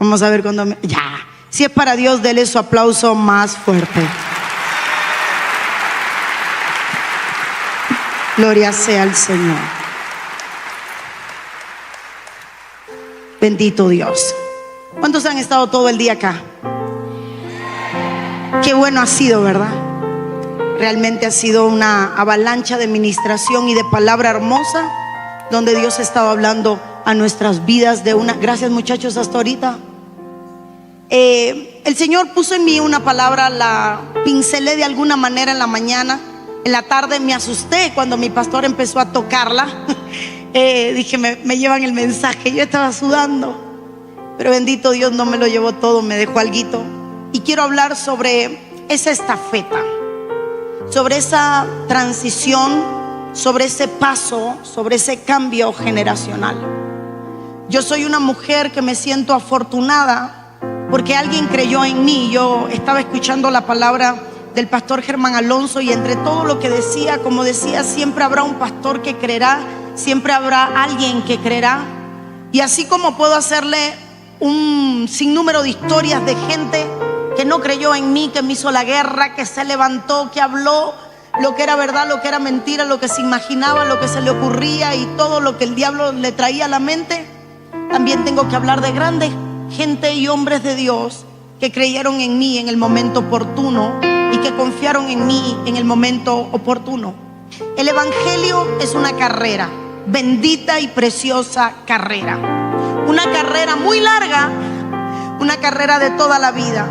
Vamos a ver cuando ya. Si es para Dios, dele su aplauso más fuerte. Gloria sea al Señor. Bendito Dios. ¿Cuántos han estado todo el día acá? Qué bueno ha sido, ¿verdad? Realmente ha sido una avalancha de ministración y de palabra hermosa, donde Dios ha estado hablando a nuestras vidas de una... Gracias, muchachos, hasta ahorita. El Señor puso en mí una palabra, la pincelé de alguna manera en la mañana. En la tarde me asusté cuando mi pastor empezó a tocarla. Dije, me llevan el mensaje. Yo estaba sudando, pero bendito Dios, no me lo llevó todo, me dejó alguito. Y quiero hablar sobre esa estafeta, sobre esa transición, sobre ese paso, sobre ese cambio generacional. Yo soy una mujer que me siento afortunada porque alguien creyó en mí. Yo estaba escuchando la palabra del pastor Germán Alonso, y entre todo lo que decía, como decía, siempre habrá un pastor que creerá, siempre habrá alguien que creerá. Y así como puedo hacerle un sinnúmero de historias de gente que no creyó en mí, que me hizo la guerra, que se levantó, que habló lo que era verdad, lo que era mentira, lo que se imaginaba, lo que se le ocurría y todo lo que el diablo le traía a la mente, también tengo que hablar de grande gente y hombres de Dios que creyeron en mí en el momento oportuno y que confiaron en mí en el momento oportuno. El evangelio es una carrera, bendita y preciosa carrera, una carrera muy larga, una carrera de toda la vida.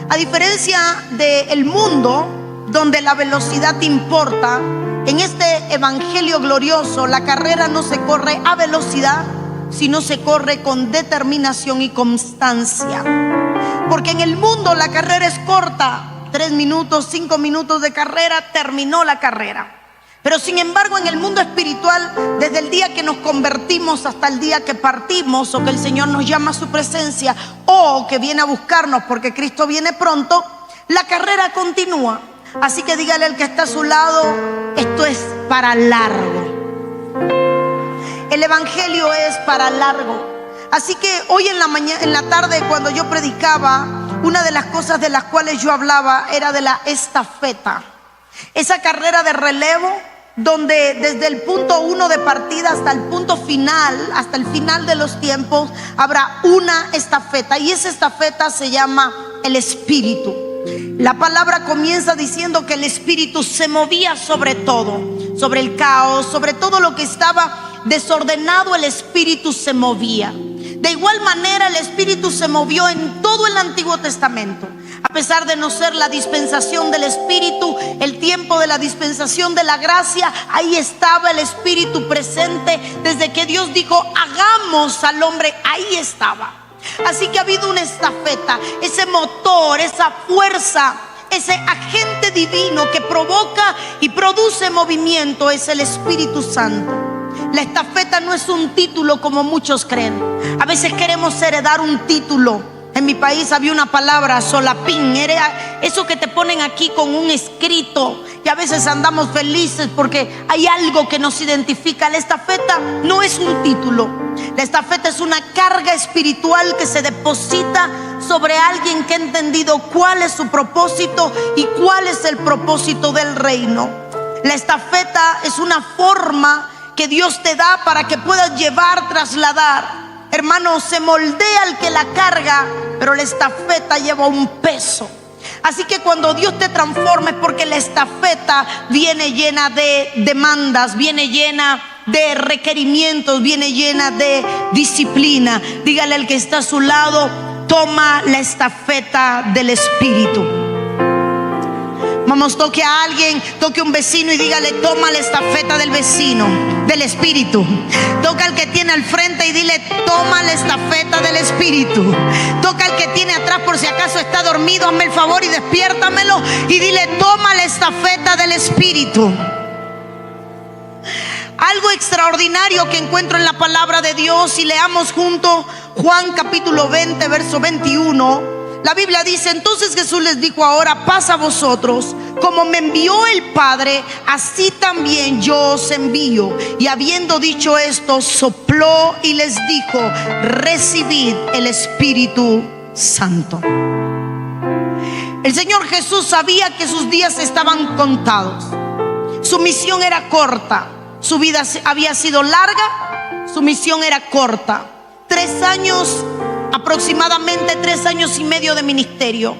A diferencia del mundo, donde la velocidad importa, en este evangelio glorioso la carrera no se corre a velocidad, sino se corre con determinación y constancia. Porque en el mundo la carrera es corta, 3 minutos, 5 minutos de carrera, terminó la carrera. Pero sin embargo, en el mundo espiritual, desde el día que nos convertimos hasta el día que partimos, o que el Señor nos llama a su presencia, o que viene a buscarnos porque Cristo viene pronto, la carrera continúa. Así que dígale al que está a su lado, esto es para largo. El evangelio es para largo. Así que hoy en la mañana, en la tarde, cuando yo predicaba, una de las cosas de las cuales yo hablaba era de la estafeta. Esa carrera de relevo, donde desde el punto 1 de partida hasta el punto final, hasta el final de los tiempos, habrá una estafeta. Y esa estafeta se llama el Espíritu. La palabra comienza diciendo que el Espíritu se movía sobre todo, sobre el caos, sobre todo lo que estaba desordenado. El Espíritu se movía. De igual manera, el Espíritu se movió en todo el Antiguo Testamento. A pesar de no ser la dispensación del Espíritu, el tiempo de la dispensación de la gracia, ahí estaba el Espíritu presente. Desde que Dios dijo, hagamos al hombre, ahí estaba. Así que ha habido una estafeta, ese motor, esa fuerza, ese agente divino que provoca y produce movimiento, es el Espíritu Santo. La estafeta no es un título como muchos creen. A veces queremos heredar un título. En mi país había una palabra, solapín, era eso que te ponen aquí con un escrito, y a veces andamos felices porque hay algo que nos identifica. La estafeta no es un título. La estafeta es una carga espiritual que se deposita sobre alguien que ha entendido cuál es su propósito y cuál es el propósito del reino. La estafeta es una forma que Dios te da para que puedas llevar, trasladar. Hermano, se moldea al que la carga, pero la estafeta lleva un peso. Así que cuando Dios te transforma es porque la estafeta viene llena de demandas, viene llena de requerimientos, viene llena de disciplina. Dígale al que está a su lado, toma la estafeta del Espíritu. Vamos, toque a alguien, toque a un vecino y dígale, toma la estafeta del vecino, del Espíritu. Toca al que tiene al frente y dile, toma la estafeta del Espíritu. Toca al que tiene atrás por si acaso está dormido, hazme el favor y despiértamelo y dile, toma la estafeta del Espíritu. Algo extraordinario que encuentro en la palabra de Dios, y leamos junto Juan capítulo 20, verso 21. La Biblia dice: entonces Jesús les dijo, ahora pasa a vosotros, como me envió el Padre, así también yo os envío. Y habiendo dicho esto, sopló y les dijo: recibid el Espíritu Santo. El Señor Jesús sabía que sus días estaban contados. Su misión era corta. Su vida había sido larga, su misión era corta. 3 años, aproximadamente 3 años y medio de ministerio.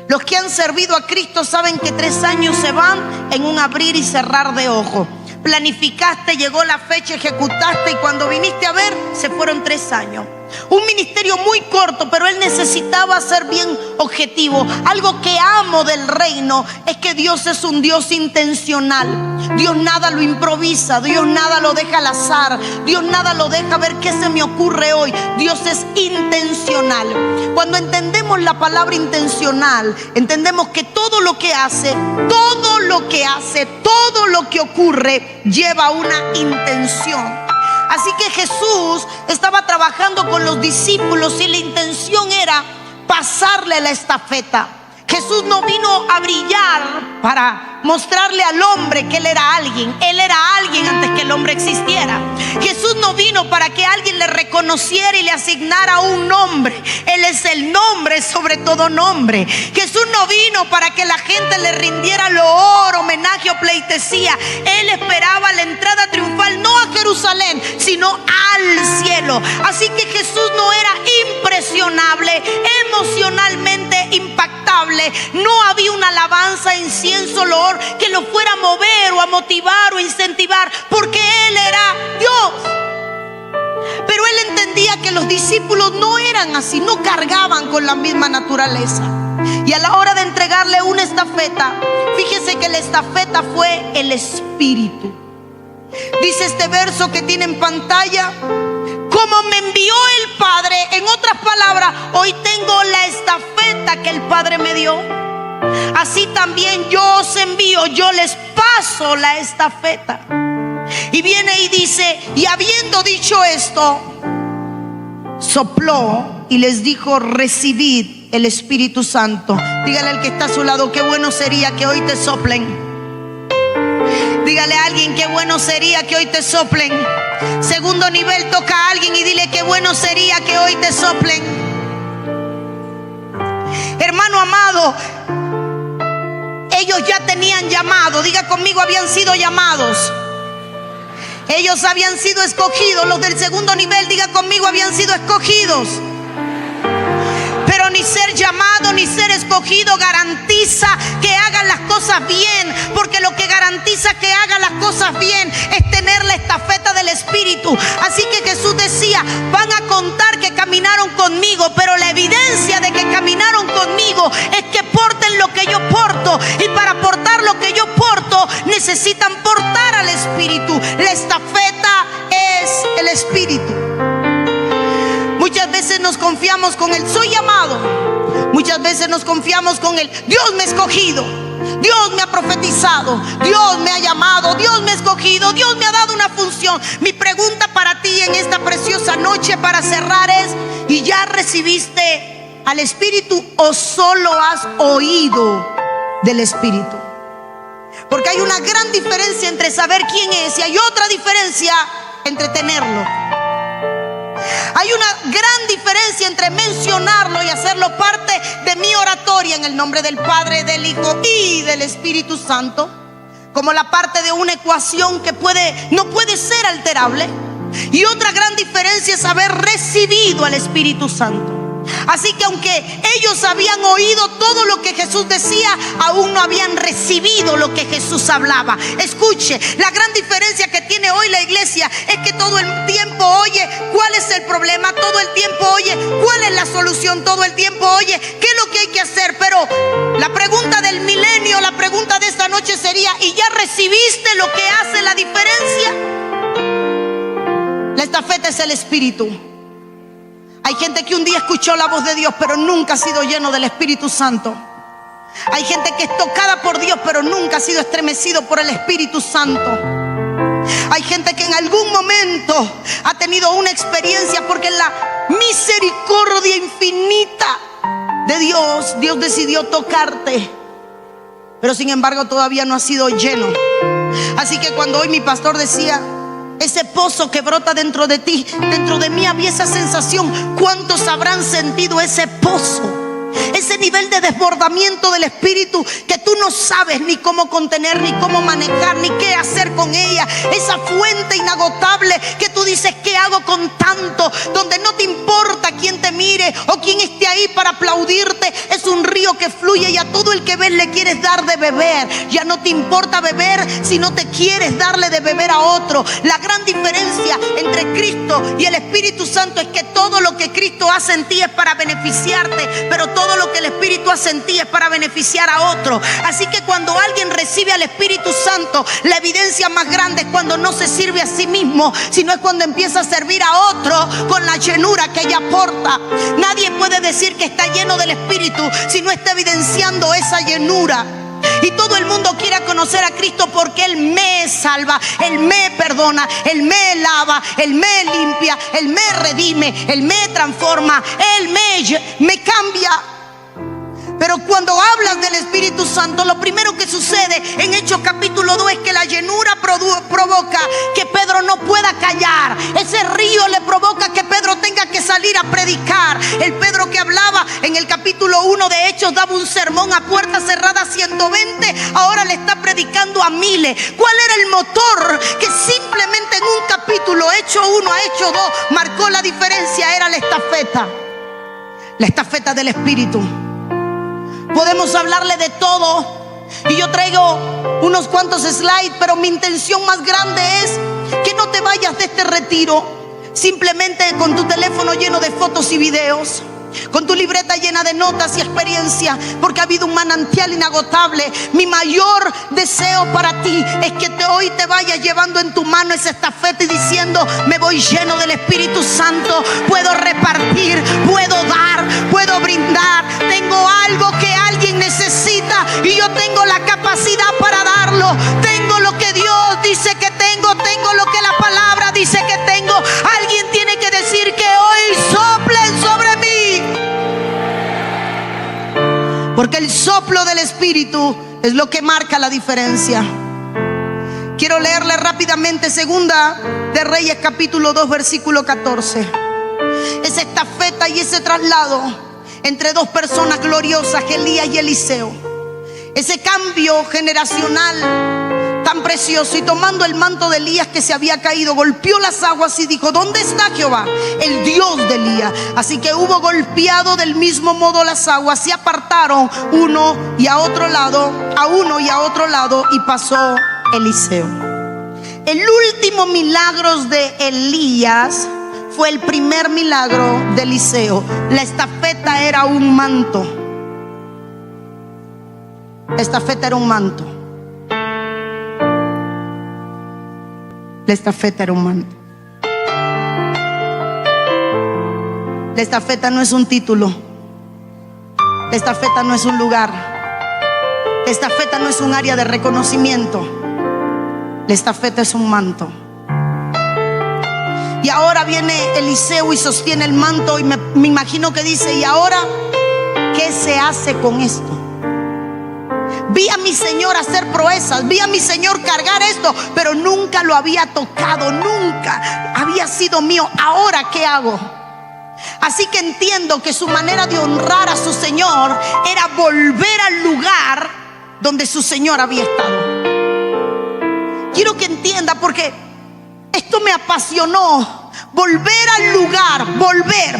Los que han servido a Cristo saben que 3 años se van en un abrir y cerrar de ojos. Planificaste, llegó la fecha, ejecutaste, y cuando viniste a ver, se fueron 3 años. Un ministerio muy corto, pero él necesitaba ser bien objetivo. Algo que amo del reino es que Dios es un Dios intencional. Dios nada lo improvisa, Dios nada lo deja al azar, Dios nada lo deja ver qué se me ocurre hoy. Dios es intencional. Cuando entendemos la palabra intencional, entendemos que todo lo que hace, todo lo que ocurre lleva una intención. Así que Jesús estaba trabajando con los discípulos y la intención era pasarle la estafeta. Jesús no vino a brillar para mostrarle al hombre que Él era alguien. Él era alguien antes que el hombre existiera. Jesús no vino para que alguien le reconociera y le asignara un nombre. Él es el nombre sobre todo nombre. Jesús no vino para que la gente le rindiera loor, homenaje o pleitesía. Él esperaba la entrada triunfal no a Jerusalén, sino al cielo. Así que Jesús no era impresionable, emocionalmente impactable. No había una alabanza, incienso, loor que lo fuera a mover o a motivar o incentivar, porque Él era Dios. Pero Él entendía que los discípulos no eran así, no cargaban con la misma naturaleza. Y a la hora de entregarle una estafeta, fíjese que la estafeta fue el Espíritu. Dice este verso que tiene en pantalla: como me envió el Padre. En otras palabras, hoy tengo la estafeta que el Padre me dio. Así también yo os envío, yo les paso la estafeta. Y viene y dice: y habiendo dicho esto, sopló y les dijo: recibid el Espíritu Santo. Dígale al que está a su lado: qué bueno sería que hoy te soplen. Dígale a alguien: qué bueno sería que hoy te soplen. Segundo nivel, toca a alguien y dile: qué bueno sería que hoy te soplen. Hermano amado, ellos ya tenían llamado. Diga conmigo: habían sido llamados. Ellos habían sido escogidos. Los del segundo nivel, diga conmigo: habían sido escogidos. Pero ni ser llamado ni ser escogido garantiza que hagan las cosas bien, porque lo que garantiza que hagan las cosas bien es tener la estafeta del Espíritu. Así que Jesús decía: van a contar que caminaron conmigo, pero la evidencia de que caminaron conmigo es que porten lo que yo porto, y para portar lo que yo porto necesitan portar al Espíritu. La estafeta es el Espíritu. Muchas veces nos confiamos con el soy llamado. Muchas veces nos confiamos con el Dios me ha escogido, Dios me ha profetizado, Dios me ha llamado, Dios me ha escogido, Dios me ha dado una función. Mi pregunta para ti en esta preciosa noche para cerrar es: ¿y ya recibiste al Espíritu o solo has oído del Espíritu? Porque hay una gran diferencia entre saber quién es y hay otra diferencia entre tenerlo. Hay una gran diferencia entre mencionarlo y hacerlo parte de mi oratoria en el nombre del Padre, del Hijo y del Espíritu Santo, como la parte de una ecuación que no puede ser alterable. Y otra gran diferencia es haber recibido al Espíritu Santo. Así que aunque ellos habían oído todo lo que Jesús decía, aún no habían recibido lo que Jesús hablaba. Escuche, la gran diferencia que tiene hoy la iglesia es que todo el tiempo oye cuál es el problema, todo el tiempo oye cuál es la solución, todo el tiempo oye qué es lo que hay que hacer. Pero la pregunta del milenio, la pregunta de esta noche sería: ¿y ya recibiste lo que hace la diferencia? La estafeta es el Espíritu. Hay gente que un día escuchó la voz de Dios, pero nunca ha sido lleno del Espíritu Santo. Hay gente que es tocada por Dios, pero nunca ha sido estremecido por el Espíritu Santo. Hay gente que en algún momento ha tenido una experiencia, porque en la misericordia infinita de Dios Dios decidió tocarte, pero sin embargo todavía no has sido lleno. Así que cuando hoy mi pastor decía, ese pozo que brota dentro de ti, dentro de mí había esa sensación. ¿Cuántos habrán sentido ese pozo? Ese nivel de desbordamiento del Espíritu que tú no sabes ni cómo contener, ni cómo manejar, ni qué hacer con ella. Esa fuente inagotable que tú dices, ¿qué hago con tanto? Donde no te importa quién te mire o quién esté ahí para aplaudirte. Es un río que fluye y a todo el que ves le quieres dar de beber. Ya no te importa beber si no te quieres darle de beber a otro. La gran diferencia entre Cristo y el Espíritu Santo es que todo lo que Cristo hace en ti es para beneficiarte, pero todo lo que el Espíritu hace en ti es para beneficiar a otro. Así que cuando alguien recibe al Espíritu Santo, la evidencia más grande es cuando no se sirve a sí mismo, sino es cuando empieza a servir a otro con la llenura que ella aporta. Nadie puede decir que está lleno del Espíritu si no está evidenciando esa llenura. Y todo el mundo quiere conocer a Cristo porque Él me salva, Él me perdona, Él me lava, Él me limpia, Él me redime, Él me transforma, Él me cambia. Pero cuando hablas del Espíritu Santo, lo primero que sucede en Hechos capítulo 2 es que la llenura provoca que Pedro no pueda callar. Ese río le provoca que Pedro tenga que salir a predicar. El Pedro que hablaba en el capítulo 1 de Hechos, daba un sermón a puerta cerrada a 120, ahora le está predicando a miles. ¿Cuál era el motor que simplemente en un capítulo, Hechos 1 a Hechos 2, marcó la diferencia? Era la estafeta del Espíritu. Podemos hablarle de todo y yo traigo unos cuantos slides, pero mi intención más grande es que no te vayas de este retiro simplemente con tu teléfono lleno de fotos y videos, con tu libreta llena de notas y experiencia, porque ha habido un manantial inagotable. Mi mayor deseo para ti es que hoy te vayas llevando en tu mano esa estafeta y diciendo, me voy lleno del Espíritu Santo, puedo repartir, puedo dar, puedo brindar, tengo algo que alguien necesita y yo tengo la capacidad para darlo. Tengo lo que Dios dice que tengo lo que la palabra dice que tengo. Alguien tiene que decir que hoy soplen sobre mí, porque el soplo del Espíritu es lo que marca la diferencia. Quiero leerle rápidamente Segunda de Reyes capítulo 2 versículo 14. Esa estafeta y ese traslado entre dos personas gloriosas, Elías y Eliseo. Ese cambio generacional tan precioso. Y tomando el manto de Elías que se había caído, golpeó las aguas y dijo, ¿dónde está Jehová, el Dios de Elías? Así que hubo golpeado del mismo modo las aguas, se apartaron uno y a otro lado, y pasó Eliseo. El último milagro de Elías fue el primer milagro de Eliseo. La estafeta era un manto. La estafeta era un manto. La estafeta era un manto. La estafeta no es un título. La estafeta no es un lugar. La estafeta no es un área de reconocimiento. La estafeta es un manto. Y ahora viene Eliseo y sostiene el manto y me imagino que dice, ¿y ahora qué se hace con esto? Vi a mi Señor hacer proezas, vi a mi Señor cargar esto, pero nunca lo había tocado, nunca había sido mío. ¿Ahora qué hago? Así que entiendo que su manera de honrar a su Señor era volver al lugar donde su Señor había estado. Quiero que entienda, porque esto me apasionó. Volver al lugar, volver.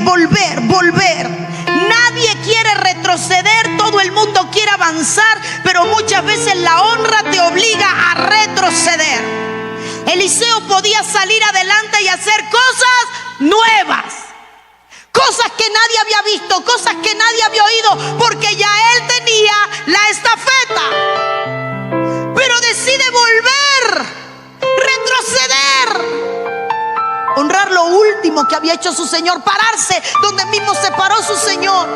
Nadie quiere retroceder, todo el mundo quiere avanzar, pero muchas veces la honra te obliga a retroceder. Eliseo podía salir adelante y hacer cosas nuevas, cosas que nadie había visto, cosas que nadie había oído, porque ya él tenía la estafeta. Pero decide volver, retroceder, honrar lo último que había hecho su Señor, pararse donde mismo se paró su Señor,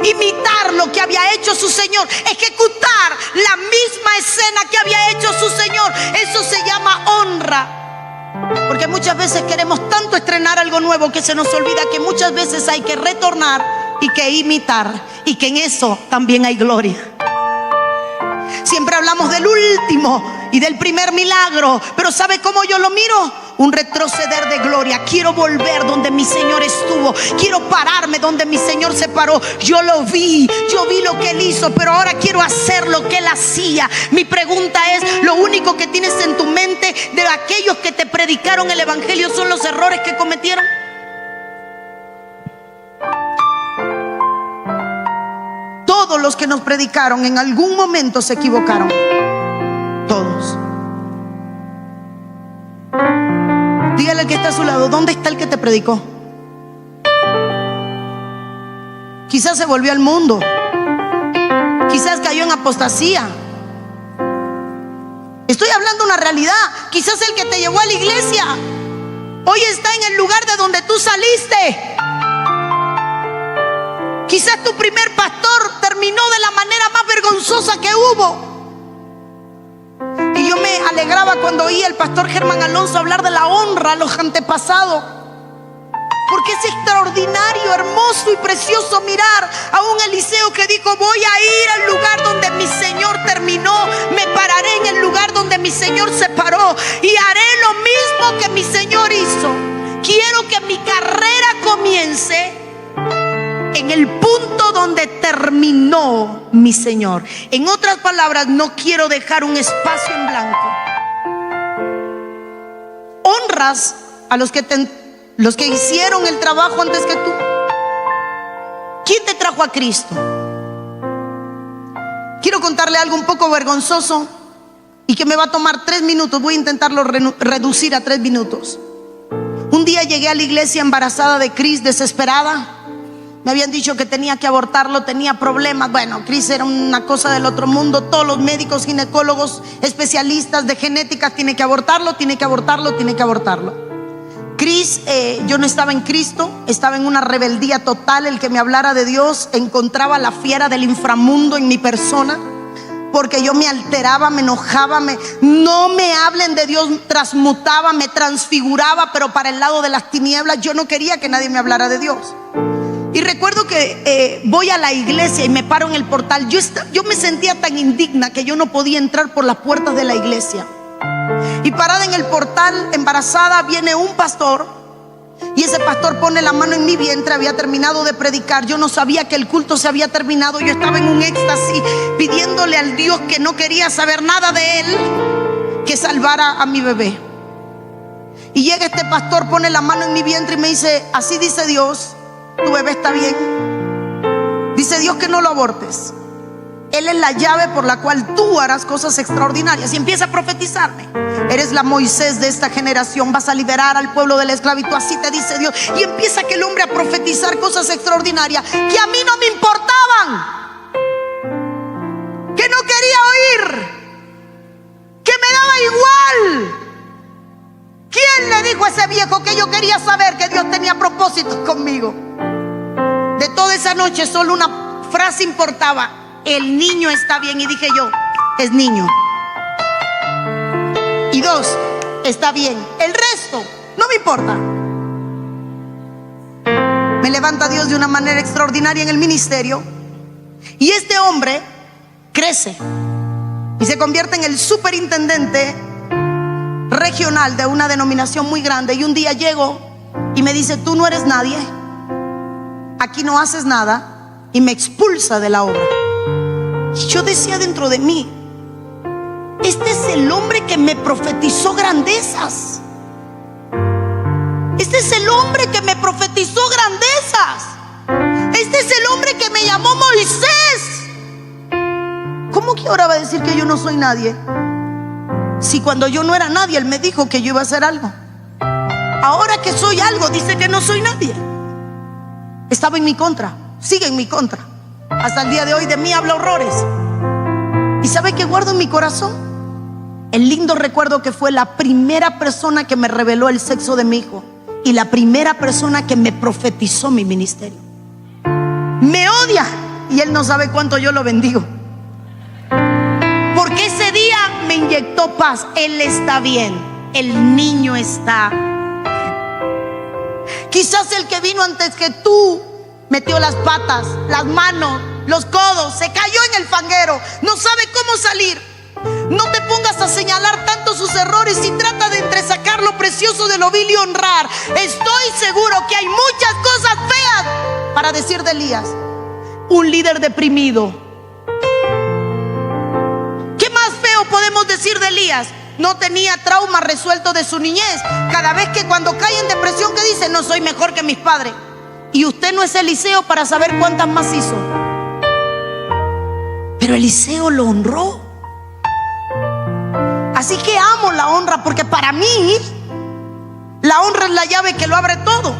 imitar lo que había hecho su Señor, ejecutar la misma escena que había hecho su Señor. Eso se llama honra. Porque muchas veces queremos tanto estrenar algo nuevo que se nos olvida que muchas veces hay que retornar y que imitar, y que en eso también hay gloria. Siempre hablamos del último y del primer milagro, pero ¿sabe cómo yo lo miro? Un retroceder de gloria. Quiero volver donde mi Señor estuvo. Quiero pararme donde mi Señor se paró. Yo vi lo que Él hizo, pero ahora quiero hacer lo que Él hacía. Mi pregunta es, ¿lo único que tienes en tu mente de aquellos que te predicaron el evangelio son los errores que cometieron? Todos los que nos predicaron en algún momento se equivocaron. Todos. Dígale al que está a su lado, ¿dónde está el que te predicó? Quizás se volvió al mundo. Quizás cayó en apostasía. Estoy hablando una realidad. Quizás el que te llevó a la iglesia hoy está en el lugar de donde tú saliste. Quizás tu primer pastor terminó de la manera más vergonzosa que hubo. Y yo me alegraba cuando oía al pastor Germán Alonso hablar de la honra a los antepasados, porque es extraordinario, hermoso y precioso mirar a un Eliseo que dijo: voy a ir al lugar donde mi Señor terminó, me pararé en el lugar donde mi Señor se paró y haré lo mismo que mi Señor hizo. Quiero que mi carrera comience en el punto donde terminó mi Señor. En otras palabras, no quiero dejar un espacio en blanco. Honras a los que hicieron el trabajo antes que tú. ¿Quién te trajo a Cristo? Quiero contarle algo un poco vergonzoso y que me va a tomar 3 minutos. Voy a intentarlo reducir a 3 minutos. Un día llegué a la iglesia embarazada de Cris, desesperada. Me habían dicho que tenía que abortarlo, tenía problemas. Bueno, Cris era una cosa del otro mundo. Todos los médicos, ginecólogos, especialistas de genética, tiene que abortarlo, tiene que abortarlo, tiene que abortarlo. Cris, yo no estaba en Cristo, estaba en una rebeldía total. El que me hablara de Dios encontraba la fiera del inframundo en mi persona, porque yo me alteraba, me enojaba, no me hablen de Dios, transmutaba, me transfiguraba, pero para el lado de las tinieblas. Yo no quería que nadie me hablara de Dios. Y recuerdo que voy a la iglesia y me paro en el portal. Yo me sentía tan indigna que yo no podía entrar por las puertas de la iglesia. Y parada en el portal, embarazada, viene un pastor. Y ese pastor pone la mano en mi vientre. Había terminado de predicar. Yo no sabía que el culto se había terminado. Yo estaba en un éxtasis pidiéndole al Dios que no quería saber nada de él, que salvara a mi bebé. Y llega este pastor, pone la mano en mi vientre y me dice: así dice Dios, tu bebé está bien. Dice Dios que no lo abortes. Él es la llave por la cual tú harás cosas extraordinarias. Y empieza a profetizarme: eres la Moisés de esta generación, vas a liberar al pueblo de la esclavitud, así te dice Dios. Y empieza aquel hombre a profetizar cosas extraordinarias que a mí no me importaban, que no quería oír, que me daba igual. ¿Quién le dijo a ese viejo que yo quería saber que Dios tenía propósitos conmigo? De toda esa noche solo una frase importaba: el niño está bien. Y dije yo: es niño. Y 2, está bien. El resto no me importa. Me levanta Dios de una manera extraordinaria en el ministerio. Y este hombre crece y se convierte en el superintendente regional de una denominación muy grande. Y un día llego y me dice: tú no eres nadie, aquí no haces nada, y me expulsa de la obra. Y yo decía dentro de mí: este es el hombre que me profetizó grandezas. Este es el hombre que me profetizó grandezas. Este es el hombre que me llamó Moisés. ¿Cómo que ahora va a decir que yo no soy nadie? Si cuando yo no era nadie Él me dijo que yo iba a hacer algo. Ahora que soy algo dice que no soy nadie. Estaba en mi contra, sigue en mi contra. Hasta el día de hoy de mí habla horrores. ¿Y sabe qué guardo en mi corazón? El lindo recuerdo que fue la primera persona que me reveló el sexo de mi hijo y la primera persona que me profetizó mi ministerio. Me odia y él no sabe cuánto yo lo bendigo, porque ese día me inyectó paz. Él está bien, el niño está bien. Quizás el que vino antes que tú metió las patas, las manos, los codos, se cayó en el fanguero, no sabe cómo salir. No te pongas a señalar tanto sus errores y trata de entresacar lo precioso de lo vil y honrar. Estoy seguro que hay muchas cosas feas para decir de Elías. Un líder deprimido. ¿Qué más feo podemos decir de Elías? No tenía trauma resuelto de su niñez. Cada vez que cuando cae en depresión, ¿qué dice? No soy mejor que mis padres. Y usted no es Eliseo para saber cuántas más hizo. Pero Eliseo lo honró. Así que amo la honra, porque para mí la honra es la llave que lo abre todo.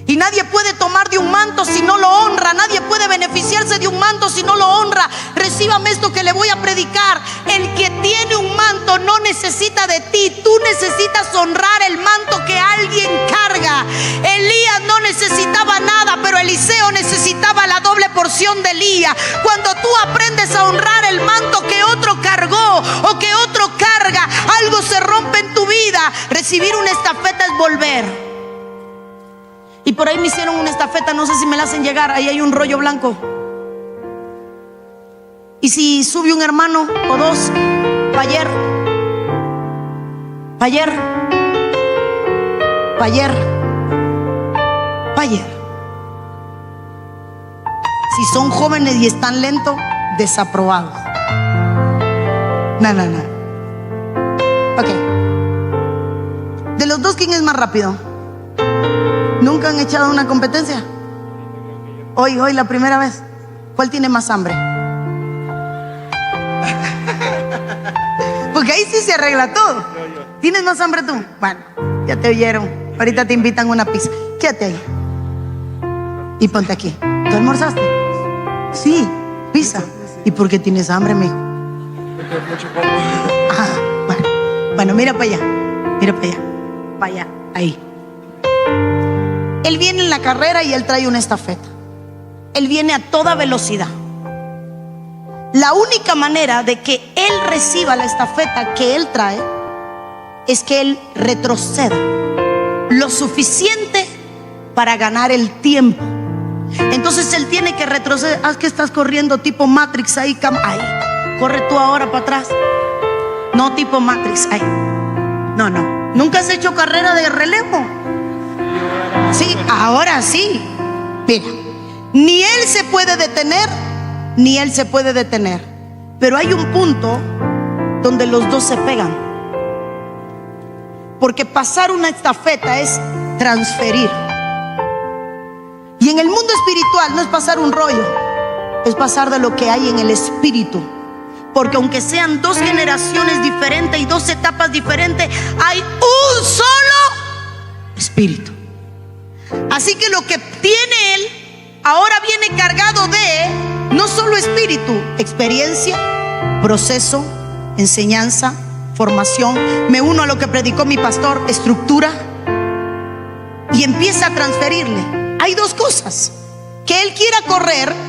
Y nadie puede tomar de un manto si no lo honra. Nadie puede beneficiarse de un manto si no lo honra. Recíbame esto que le voy a predicar. El que tiene un manto no necesita de ti. Tú necesitas honrar el manto que alguien carga. Elías no necesitaba nada, pero Eliseo necesitaba la doble porción de Elías. Cuando tú aprendes a honrar el manto que otro cargó o que otro carga, algo se rompe en tu vida. Recibir una estafeta es volver. Y por ahí me hicieron una estafeta, no sé si me la hacen llegar. Ahí hay un rollo blanco. Y si sube un hermano o dos, pa' ayer, pa' ayer, pa' ayer, pa' ayer. Si son jóvenes y están lentos, desaprobados. No. Ok. De los dos, ¿quién es más rápido? ¿Nunca han echado una competencia? Hoy, la primera vez. ¿Cuál tiene más hambre? Porque ahí sí se arregla todo. ¿Tienes más hambre tú? Bueno, ya te oyeron. Ahorita te invitan a una pizza. Quédate ahí y ponte aquí. ¿Tú almorzaste? Sí, pizza. ¿Y por qué tienes hambre, mijo? Bueno, mira para allá. Mira para allá. Para allá, ahí. Él viene en la carrera y él trae una estafeta. Él viene a toda velocidad. La única manera de que él reciba la estafeta que él trae es que él retroceda lo suficiente para ganar el tiempo. Entonces él tiene que retroceder. Haz que estás corriendo tipo Matrix ahí. Ahí. Corre tú ahora para atrás. No tipo Matrix ahí. No. ¿Nunca has hecho carrera de relevo? Sí, ahora sí. Mira, ni él se puede detener, ni él se puede detener. Pero hay un punto donde los dos se pegan. Porque pasar una estafeta es transferir. Y en el mundo espiritual no es pasar un rollo, es pasar de lo que hay en el espíritu. Porque aunque sean dos generaciones diferentes y dos etapas diferentes, hay un solo espíritu. Así que lo que tiene él ahora viene cargado de no solo espíritu, experiencia, proceso, enseñanza, formación. Me uno a lo que predicó mi pastor, estructura, y empieza a transferirle. Hay dos cosas: que él quiera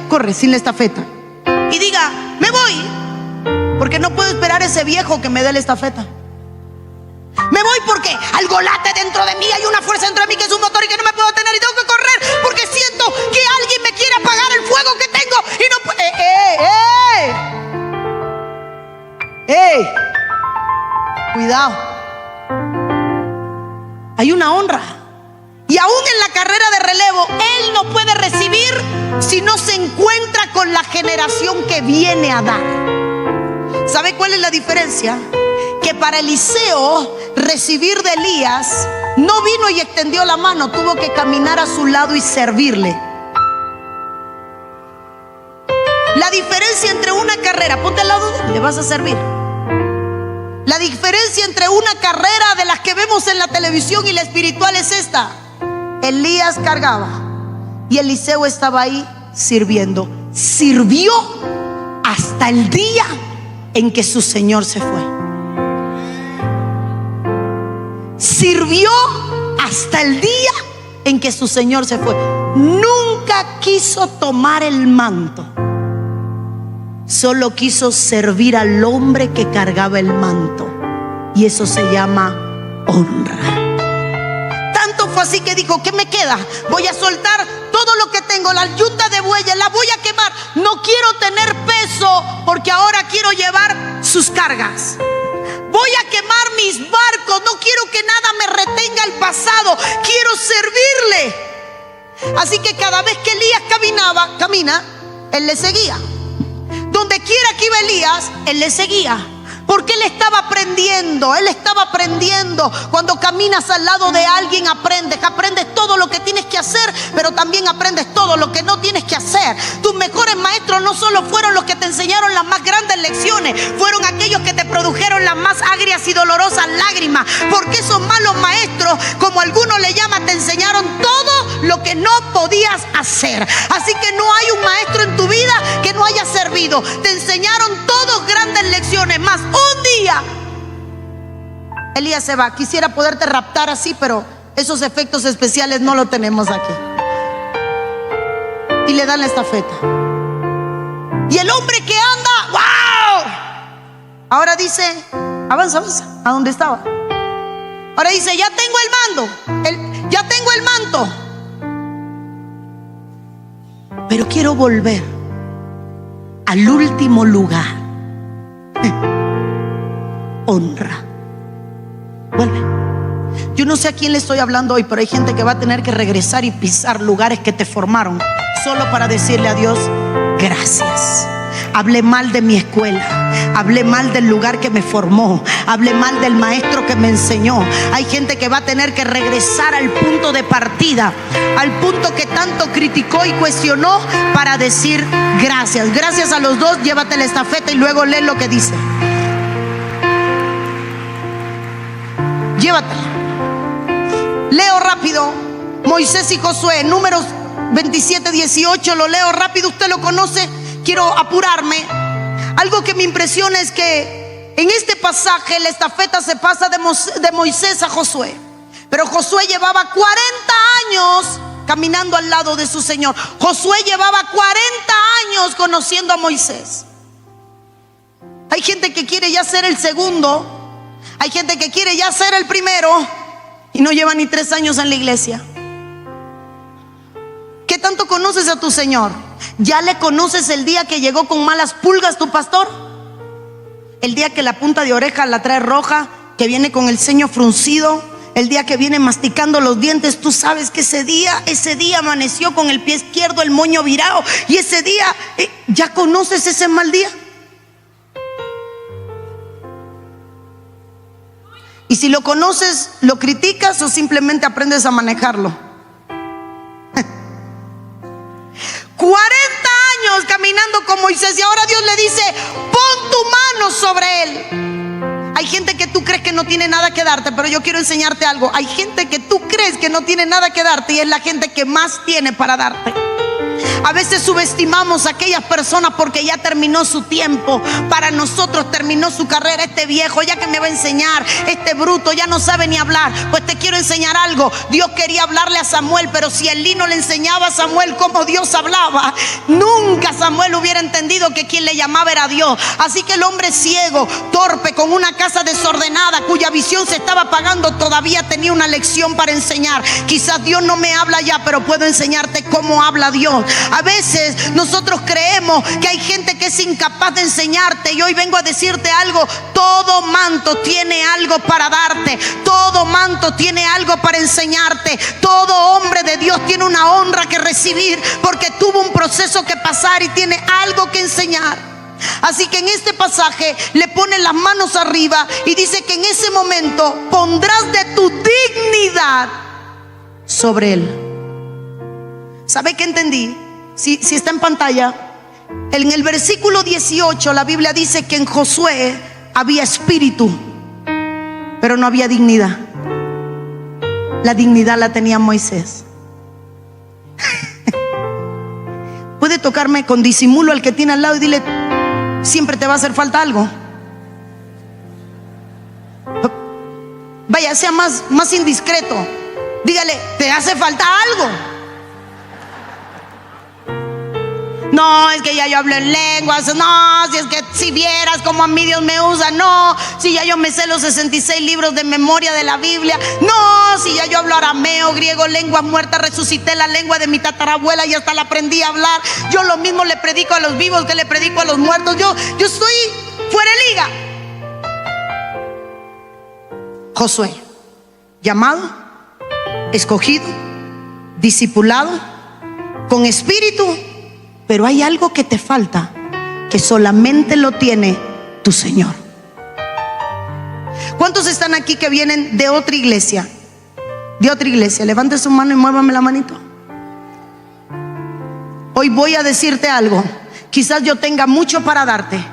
corre sin la estafeta y diga, me voy, porque no puedo esperar a ese viejo que me dé la estafeta. Me voy porque algo late dentro de mí, hay una fuerza dentro de mí que es un motor y que no me puedo tener y tengo que correr porque siento que alguien me quiere apagar el fuego que tengo y no puedo. ¡Ey! Cuidado. Hay una honra. Y aún en la carrera de relevo, él no puede recibir si no se encuentra con la generación que viene a dar. ¿Sabe cuál es la diferencia? Que para Eliseo recibir de Elías, no vino y extendió la mano, tuvo que caminar a su lado y servirle. La diferencia entre una carrera, ponte al lado de él, le vas a servir. La diferencia entre una carrera de las que vemos en la televisión y la espiritual es esta: Elías cargaba y Eliseo estaba ahí sirviendo. Sirvió hasta el día en que su Señor se fue. Sirvió hasta el día en que su Señor se fue. Nunca quiso tomar el manto, solo quiso servir al hombre que cargaba el manto. Y eso se llama honra. Tanto fue así que dijo, ¿qué me queda? Voy a soltar todo lo que tengo, las yuntas de bueyes, las voy a quemar. No quiero tener peso porque ahora quiero llevar sus cargas. Voy a quemar mis barcos, no quiero que nada me retenga el pasado, quiero servirle. Así que cada vez que Elías camina, él le seguía. Donde quiera que iba Elías, él le seguía. Porque él estaba aprendiendo. Cuando caminas al lado de alguien, aprendes todo lo que tienes que hacer, pero también aprendes todo lo que no tienes que hacer. Tus mejores maestros no solo fueron los que te enseñaron las más grandes lecciones, fueron aquellos que te produjeron las más agrias y dolorosas lágrimas. Porque esos malos maestros, como algunos le llaman, te enseñaron todo lo que no podías hacer. Así que no hay un maestro en tu vida que no haya servido. Te enseñaron todos grandes lecciones, más un día Elías se va. Quisiera poderte raptar así, pero esos efectos especiales no lo tenemos aquí. Y le dan la estafeta. Y el hombre que anda, ¡wow! Ahora dice, avanza, a donde estaba. Ahora dice, ya tengo el mando, ya tengo el manto, pero quiero volver al último lugar. Honra. Vuelve. Yo no sé a quién le estoy hablando hoy, pero hay gente que va a tener que regresar y pisar lugares que te formaron solo para decirle a Dios gracias. Hablé mal de mi escuela, hablé mal del lugar que me formó, hablé mal del maestro que me enseñó. Hay gente que va a tener que regresar al punto de partida, al punto que tanto criticó y cuestionó, para decir gracias. Gracias a los dos. Llévate la estafeta y luego lee lo que dice. Llévatela. Leo rápido. Moisés y Josué, Números 27:18. Lo leo rápido, usted lo conoce. Quiero apurarme. Algo que me impresiona es que en este pasaje la estafeta se pasa de Moisés a Josué. Pero Josué llevaba 40 años caminando al lado de su Señor. Josué llevaba 40 años conociendo a Moisés. Hay gente que quiere ya ser el segundo. Hay gente que quiere ya ser el primero y no lleva ni 3 años en la iglesia. ¿Qué tanto conoces a tu Señor? ¿Ya le conoces el día que llegó con malas pulgas tu pastor? El día que la punta de oreja la trae roja, que viene con el ceño fruncido, el día que viene masticando los dientes. Tú sabes que ese día amaneció con el pie izquierdo, el moño virado, y ese día, ¿ya conoces ese mal día? Y si lo conoces, ¿lo criticas o simplemente aprendes a manejarlo? 40 años caminando con Moisés y ahora Dios le dice, pon tu mano sobre él. Hay gente que tú crees que no tiene nada que darte, pero yo quiero enseñarte algo. Hay gente que tú crees que no tiene nada que darte y es la gente que más tiene para darte. A veces subestimamos a aquellas personas porque ya terminó su tiempo. Para nosotros terminó su carrera. Este viejo, ya que me va a enseñar, este bruto ya no sabe ni hablar. Pues te quiero enseñar algo. Dios quería hablarle a Samuel, pero si Elí no le enseñaba a Samuel cómo Dios hablaba, nunca Samuel hubiera entendido que quien le llamaba era Dios. Así que el hombre ciego, torpe, con una casa desordenada, cuya visión se estaba apagando, todavía tenía una lección para enseñar. Quizás Dios no me habla ya, pero puedo enseñarte cómo habla Dios. A veces nosotros creemos que hay gente que es incapaz de enseñarte, y hoy vengo a decirte algo. Todo manto tiene algo para darte. Todo manto tiene algo para enseñarte. Todo hombre de Dios tiene una honra que recibir, porque tuvo un proceso que pasar y tiene algo que enseñar. Así que en este pasaje le pone las manos arriba y dice que en ese momento pondrás de tu dignidad sobre él. ¿Sabe qué entendí? Si está en pantalla, en el versículo 18 la Biblia dice que en Josué había espíritu, pero no había dignidad. La dignidad la tenía Moisés. Puede tocarme con disimulo al que tiene al lado y dile, siempre te va a hacer falta algo. Vaya, sea más indiscreto. Dígale, te hace falta algo. No, es que ya yo hablo en lenguas. No, si es que si vieras cómo a mí Dios me usa. No, si ya yo me sé los 66 libros de memoria de la Biblia. No, si ya yo hablo arameo, griego, lenguas muertas, resucité la lengua de mi tatarabuela y hasta la aprendí a hablar. Yo lo mismo le predico a los vivos que le predico a los muertos. Yo estoy fuera de liga. Josué, llamado, escogido, discipulado, con espíritu, pero hay algo que te falta, que solamente lo tiene tu Señor. ¿Cuántos están aquí que vienen de otra iglesia? De otra iglesia. Levante su mano y muévame la manito. Hoy voy a decirte algo. Quizás yo tenga mucho para darte.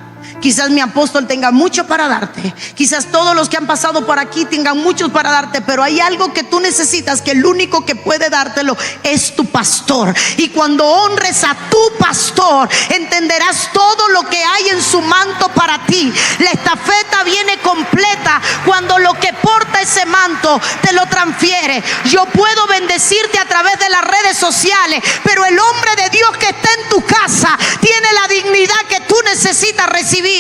Quizás mi apóstol tenga mucho para darte. Quizás todos los que han pasado por aquí tengan mucho para darte. Pero hay algo que tú necesitas, que el único que puede dártelo es tu pastor. Y cuando honres a tu pastor, entenderás todo lo que hay en su manto para ti. La estafeta viene completa cuando lo que porta ese manto te lo transfiere. Yo puedo bendecirte a través de las redes sociales, pero el hombre de Dios que está en tu casa tiene la dignidad que tú necesitas recibir.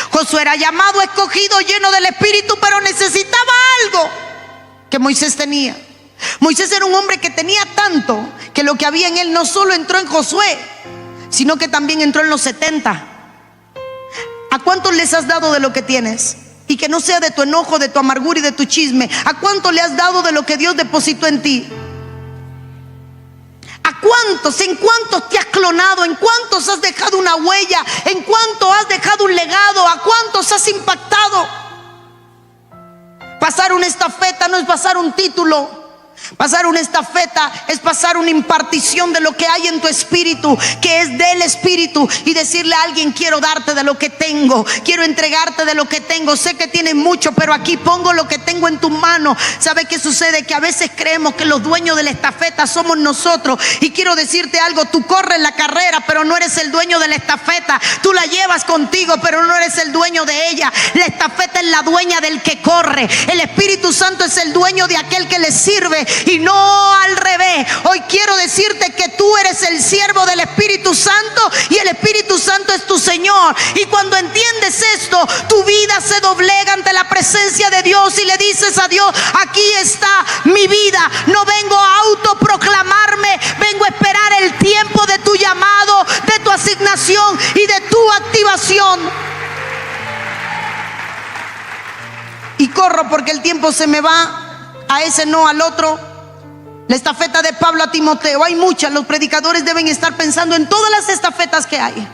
Josué era llamado, escogido, lleno del Espíritu, pero necesitaba algo que Moisés tenía. Moisés era un hombre que tenía tanto que lo que había en él no solo entró en Josué, sino que también entró en los 70. ¿A cuántos les has dado de lo que tienes? Y que no sea de tu enojo, de tu amargura y de tu chisme. ¿A cuánto le has dado de lo que Dios depositó en ti? ¿A cuántos? ¿En cuántos te has clonado? ¿En cuántos has dejado una huella? ¿En cuántos has dejado un legado? ¿A cuántos has impactado? Pasar una estafeta no es pasar un título. Pasar una estafeta es pasar una impartición de lo que hay en tu espíritu, que es del Espíritu, y decirle a alguien: quiero darte de lo que tengo, quiero entregarte de lo que tengo. Sé que tienes mucho, pero aquí pongo lo que tengo en tus manos. ¿Sabe qué sucede? Que a veces creemos que los dueños de la estafeta somos nosotros. Y quiero decirte algo: tú corres la carrera, pero no eres el dueño de la estafeta. Tú la llevas contigo, pero no eres el dueño de ella. La estafeta es la dueña del que corre. El Espíritu Santo es el dueño de aquel que le sirve, y no al revés. Hoy quiero decirte que tú eres el siervo del Espíritu Santo y el Espíritu Santo es tu Señor. Y cuando entiendes esto, tu vida se doblega ante la presencia de Dios y le dices a Dios: aquí está mi vida. No vengo a autoproclamarme, vengo a esperar el tiempo de tu llamado, de tu asignación y de tu activación. Y corro porque el tiempo se me va. A ese no, al otro. La estafeta de Pablo a Timoteo. Hay muchas. Los predicadores deben estar pensando en todas las estafetas que hay,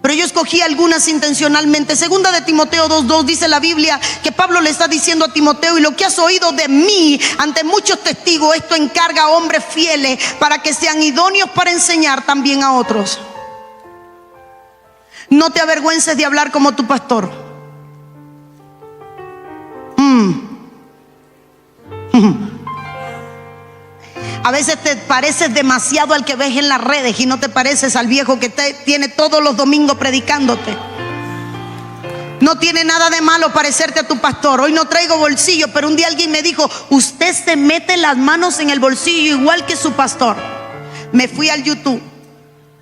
pero yo escogí algunas intencionalmente. Segunda de Timoteo 2:2 dice la Biblia que Pablo le está diciendo a Timoteo: y lo que has oído de mí ante muchos testigos, esto encarga a hombres fieles para que sean idóneos para enseñar también a otros. No te avergüences de hablar como tu pastor. A veces te pareces demasiado al que ves en las redes y no te pareces al viejo que tiene todos los domingos predicándote. No tiene nada de malo parecerte a tu pastor. Hoy no traigo bolsillo, pero un día alguien me dijo: usted se mete las manos en el bolsillo igual que su pastor. Me fui al YouTube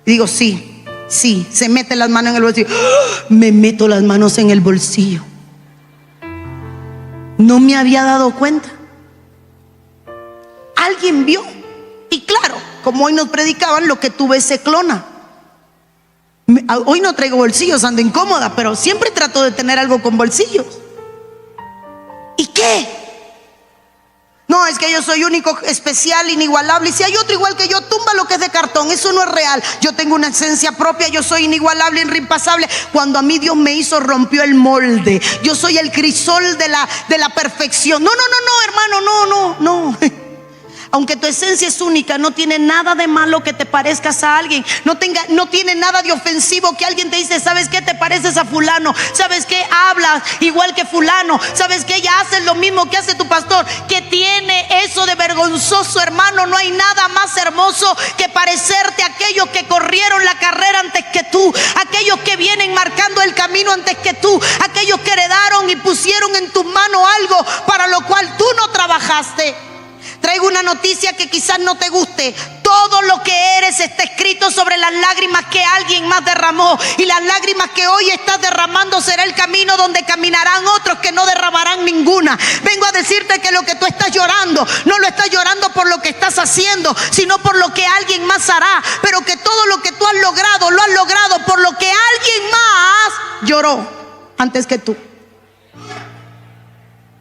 y digo: sí, se mete las manos en el bolsillo. Me meto las manos en el bolsillo. No me había dado cuenta. Alguien vio. Y claro, como hoy nos predicaban, lo que tú ves se clona. Hoy no traigo bolsillos, ando incómoda, pero siempre trato de tener algo con bolsillos. ¿Y qué? No, es que yo soy único, especial, inigualable. Y si hay otro igual que yo, tumba lo que es de cartón. Eso no es real. Yo tengo una esencia propia. Yo soy inigualable, irreemplazable. Cuando a mí Dios me hizo, rompió el molde. Yo soy el crisol de la perfección. No, hermano, no. Aunque tu esencia es única, no tiene nada de malo que te parezcas a alguien. No tiene nada de ofensivo que alguien te dice: ¿sabes qué? Te pareces a fulano. ¿Sabes qué? Hablas igual que fulano. ¿Sabes qué? Ya haces lo mismo que hace tu pastor. ¿Qué tiene eso de vergonzoso, hermano? No hay nada más hermoso que parecerte a aquellos que corrieron la carrera antes que tú, aquellos que vienen marcando el camino antes que tú, aquellos que heredaron y pusieron en tus manos algo para lo cual tú no trabajaste. Traigo una noticia que quizás no te guste. Todo lo que eres está escrito sobre las las lágrimas que alguien más derramó y las lágrimas que hoy estás derramando será el camino donde caminarán otros que no derramarán ninguna. Vengo a decirte que lo que tú estás llorando, no lo estás llorando por lo que estás haciendo, sino por lo que alguien más hará. Pero que todo lo que tú has logrado, lo has logrado por lo que alguien más lloró antes que tú.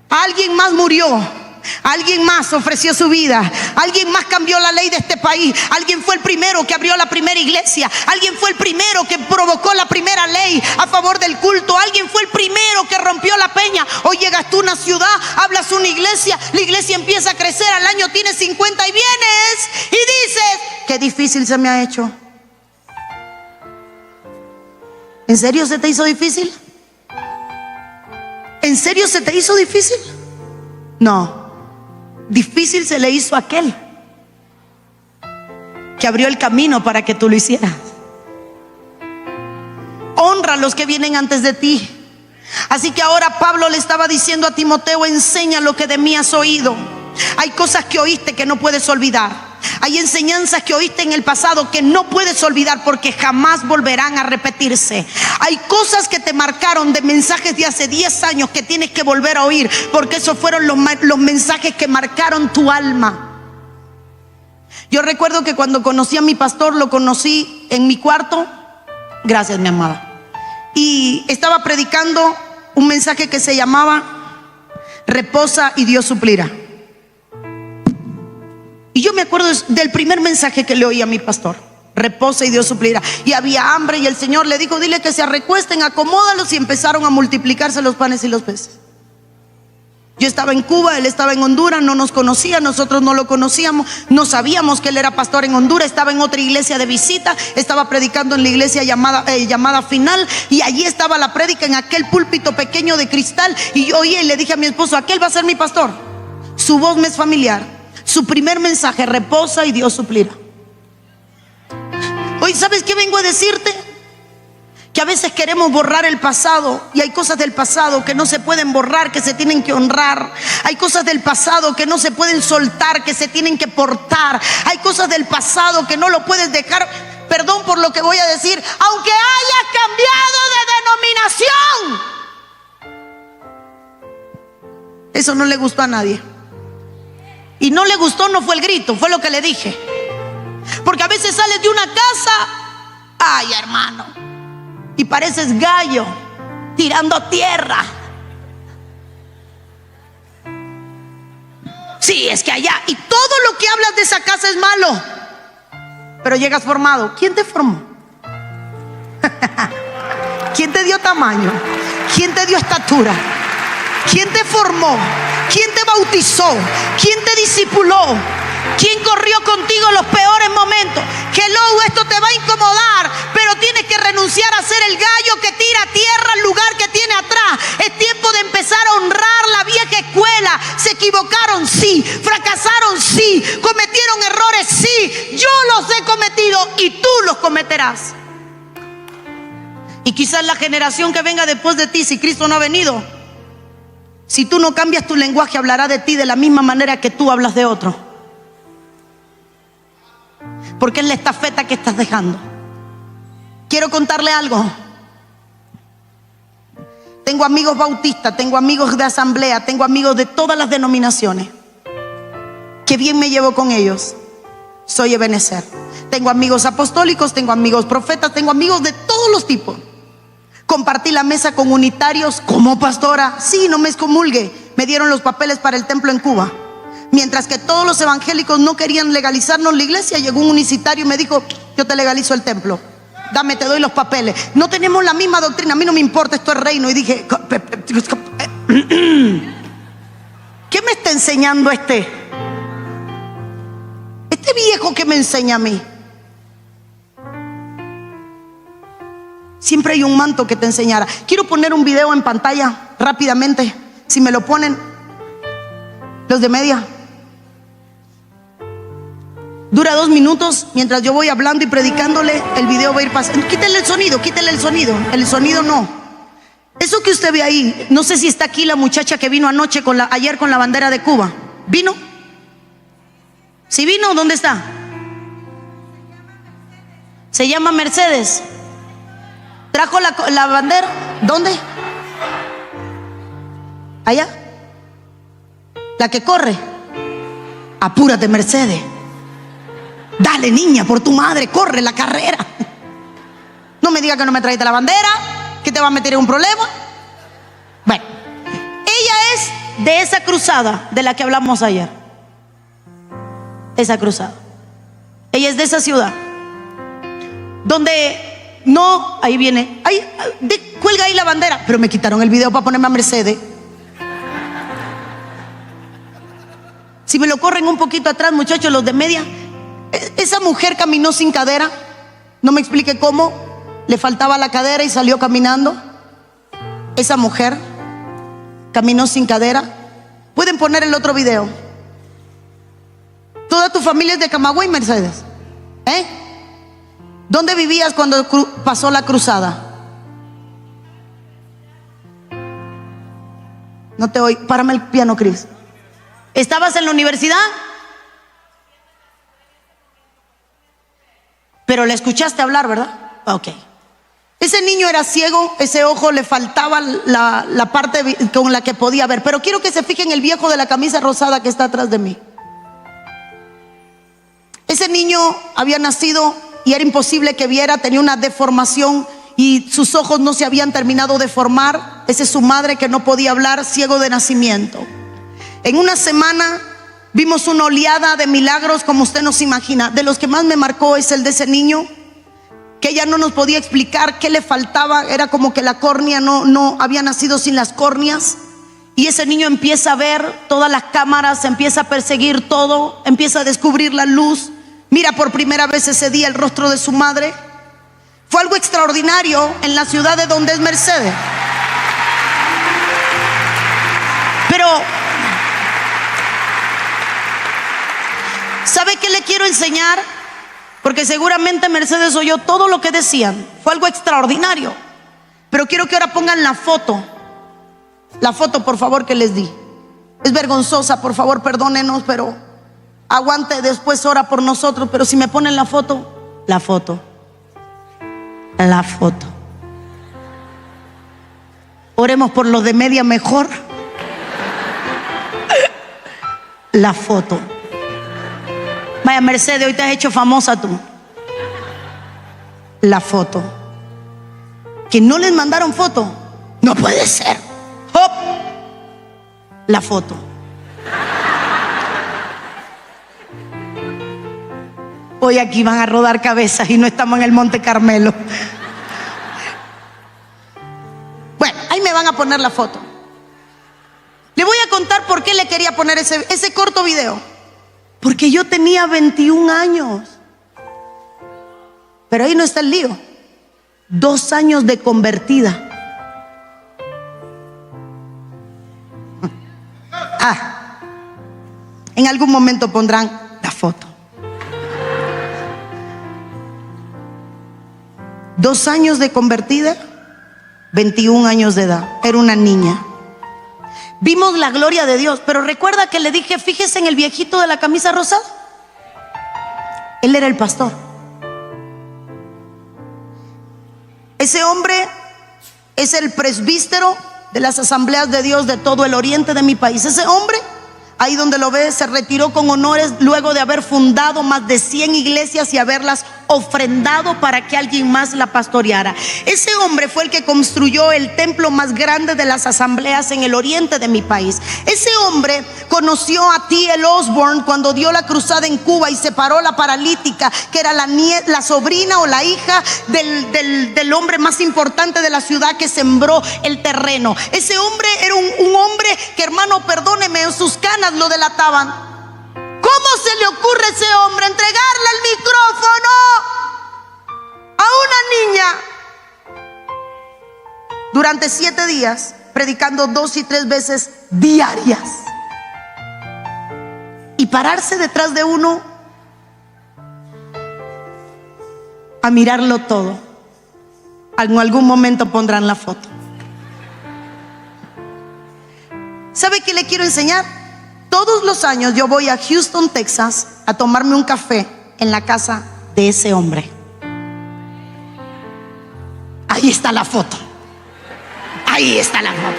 Alguien más murió. Alguien más ofreció su vida. Alguien más cambió la ley de este país. Alguien fue el primero que abrió la primera iglesia. Alguien fue el primero que provocó la primera ley a favor del culto. Alguien fue el primero que rompió la peña. Hoy llegas tú a una ciudad, hablas una iglesia, la iglesia empieza a crecer, al año tienes 50 y vienes y dices: qué difícil se me ha hecho. ¿En serio se te hizo difícil? ¿En serio se te hizo difícil? No. Difícil se le hizo a aquel que abrió el camino para que tú lo hicieras. Honra a los que vienen antes de ti. Así que ahora Pablo le estaba diciendo a Timoteo: enseña lo que de mí has oído. Hay cosas que oíste que no puedes olvidar. Hay enseñanzas que oíste en el pasado que no puedes olvidar porque jamás volverán a repetirse. Hay cosas que te marcaron de mensajes de hace 10 años que tienes que volver a oír, porque esos fueron los mensajes que marcaron tu alma. Yo recuerdo que cuando conocí a mi pastor, lo conocí en mi cuarto. Gracias, mi amada. Y estaba predicando un mensaje que se llamaba Reposa y Dios suplirá. Y yo me acuerdo del primer mensaje que le oí a mi pastor: reposa y Dios suplirá. Y había hambre y el Señor le dijo: dile que se recuesten, acomódalos. Y empezaron a multiplicarse los panes y los peces. Yo estaba en Cuba, él estaba en Honduras, no nos conocía, nosotros no lo conocíamos, no sabíamos que él era pastor en Honduras. Estaba en otra iglesia de visita, estaba predicando en la iglesia llamada Final, y allí estaba la prédica en aquel púlpito pequeño de cristal. Y yo oí y le dije a mi esposo: aquel va a ser mi pastor. Su voz me es familiar. Su primer mensaje: reposa y Dios suplirá. Hoy, ¿sabes qué vengo a decirte? Que a veces queremos borrar el pasado, y hay cosas del pasado que no se pueden borrar, que se tienen que honrar. Hay cosas del pasado que no se pueden soltar, que se tienen que portar. Hay cosas del pasado que no lo puedes dejar. Perdón por lo que voy a decir, aunque hayas cambiado de denominación. Eso no le gustó a nadie. Y no le gustó, no fue el grito, fue lo que le dije. Porque a veces sales de una casa, ay, hermano, y pareces gallo tirando tierra. Sí, es que allá, y todo lo que hablas de esa casa es malo, pero llegas formado. ¿Quién te formó? ¿Quién te dio tamaño? ¿Quién te dio estatura? ¿Quién te formó? ¿Quién te bautizó? ¿Quién te discipuló? ¿Quién corrió contigo los peores momentos? Hello, esto te va a incomodar, pero tienes que renunciar a ser el gallo que tira tierra al lugar que tiene atrás. Es tiempo de empezar a honrar la vieja escuela. Se equivocaron, sí. Fracasaron, sí. Cometieron errores, sí. Yo los he cometido y tú los cometerás. Y quizás la generación que venga después de ti, si Cristo no ha venido, si tú no cambias tu lenguaje, hablará de ti de la misma manera que tú hablas de otro. Porque es la estafeta que estás dejando. Quiero contarle algo. Tengo amigos bautistas, tengo amigos de asamblea, tengo amigos de todas las denominaciones. Qué bien me llevo con ellos. Soy Ebenezer. Tengo amigos apostólicos, tengo amigos profetas, tengo amigos de todos los tipos. Compartí la mesa con unitarios como pastora. Sí, no me excomulgué. Me dieron los papeles para el templo en Cuba. Mientras que todos los evangélicos no querían legalizarnos la iglesia, llegó un unicitario y me dijo: yo te legalizo el templo. Dame, te doy los papeles. No tenemos la misma doctrina, a mí no me importa, esto es reino. Y dije: ¿qué me está enseñando este viejo que me enseña a mí? Siempre hay un manto que te enseñará. Quiero poner un video en pantalla rápidamente, si me lo ponen los de media. Dura 2 minutos. Mientras yo voy hablando y predicándole, el video va a ir pasando. Quítale el sonido, quítale el sonido. El sonido no. Eso que usted ve ahí, no sé si está aquí la muchacha que vino anoche ayer con la bandera de Cuba. ¿Vino? ¿Sí vino? ¿Dónde está? Se llama Mercedes. ¿Trajo la bandera? ¿Dónde? Allá. La que corre. Apúrate, Mercedes. Dale, niña, por tu madre, corre la carrera. No me diga que no me trajiste la bandera, que te va a meter en un problema. Bueno, ella es de esa cruzada de la que hablamos ayer. Esa cruzada. Ella es de esa ciudad donde no, ahí viene, ahí, cuelga ahí la bandera. Pero me quitaron el video para ponerme a Mercedes. Si me lo corren un poquito atrás, muchachos, los de media. Esa mujer caminó sin cadera. No me explique cómo. Le faltaba la cadera y salió caminando. Esa mujer caminó sin cadera. Pueden poner el otro video. Toda tu familia es de Camagüey, Mercedes. ¿Dónde vivías cuando pasó la cruzada? No te oí. Párame el piano, Cris. ¿Estabas en la universidad? Pero le escuchaste hablar, ¿verdad? Ok. Ese niño era ciego, ese ojo le faltaba la parte con la que podía ver. Pero quiero que se fijen el viejo de la camisa rosada que está atrás de mí. Ese niño había nacido y era imposible que viera, tenía una deformación y sus ojos no se habían terminado de formar. Esa es su madre que no podía hablar, ciego de nacimiento. En una semana vimos una oleada de milagros como usted no se imagina. De los que más me marcó es el de ese niño, que ella no nos podía explicar qué le faltaba. Era como que la córnea no había nacido sin las córneas. Y ese niño empieza a ver todas las cámaras, empieza a perseguir todo, empieza a descubrir la luz. Mira por primera vez ese día el rostro de su madre. Fue algo extraordinario en la ciudad de donde es Mercedes. Pero ¿sabe qué le quiero enseñar? Porque seguramente Mercedes oyó todo lo que decían. Fue algo extraordinario. Pero quiero que ahora pongan la foto. La foto, por favor, que les di. Es vergonzosa, por favor, perdónenos, pero aguante, después ora por nosotros. Pero si me ponen la foto. La foto. La foto. Oremos por los de media mejor. La foto. Vaya, Mercedes, hoy te has hecho famosa tú. La foto. Que no les mandaron foto. No puede ser. ¡Hop! La foto. Hoy aquí van a rodar cabezas y no estamos en el Monte Carmelo. Bueno, ahí me van a poner la foto. Le voy a contar por qué le quería poner ese corto video. Porque yo tenía 21 años. Pero ahí no está el lío. 2 años de convertida. En algún momento pondrán la foto. 2 años de convertida, 21 años de edad. Era una niña. Vimos la gloria de Dios. Pero recuerda que le dije, fíjese en el viejito de la camisa rosada. Él era el pastor. Ese hombre es el presbítero de las asambleas de Dios de todo el oriente de mi país. Ese hombre, ahí donde lo ves, se retiró con honores luego de haber fundado más de 100 iglesias y haberlas ofrendado para que alguien más la pastoreara. Ese hombre fue el que construyó el templo más grande de las asambleas en el oriente de mi país. Ese hombre conoció a T.L. Osborne cuando dio la cruzada en Cuba y separó la paralítica, que era la sobrina o la hija del hombre más importante de la ciudad que sembró el terreno. Ese hombre era un hombre que, hermano, perdóneme, en sus canas lo delataban. ¿Cómo se le ocurre a ese hombre entregarle el micrófono a una niña durante 7 días, predicando 2 y 3 veces diarias, y pararse detrás de uno a mirarlo todo? En algún momento pondrán la foto. ¿Sabe qué le quiero enseñar? Todos los años yo voy a Houston, Texas, a tomarme un café en la casa de ese hombre. Ahí está la foto. Ahí está la foto.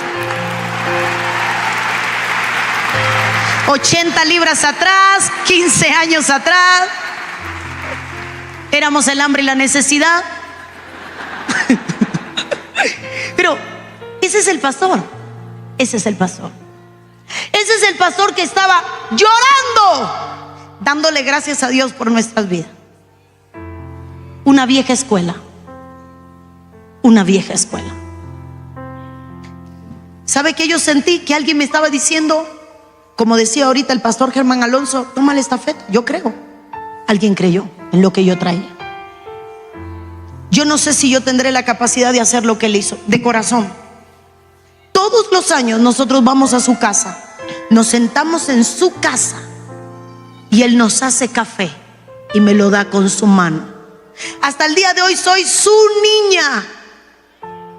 80 libras atrás, 15 años atrás. Éramos el hambre y la necesidad. Pero ese es el pastor. Ese es el pastor. Ese es el pastor que estaba llorando, dándole gracias a Dios por nuestras vidas. Una vieja escuela. Una vieja escuela. ¿Sabe qué yo sentí? Que alguien me estaba diciendo, como decía ahorita el pastor Germán Alonso, toma la estafeta. Yo creo. Alguien creyó en lo que yo traía. Yo no sé si yo tendré la capacidad de hacer lo que él hizo, de corazón. Todos los años nosotros vamos a su casa, nos sentamos en su casa y él nos hace café y me lo da con su mano. Hasta el día de hoy soy su niña.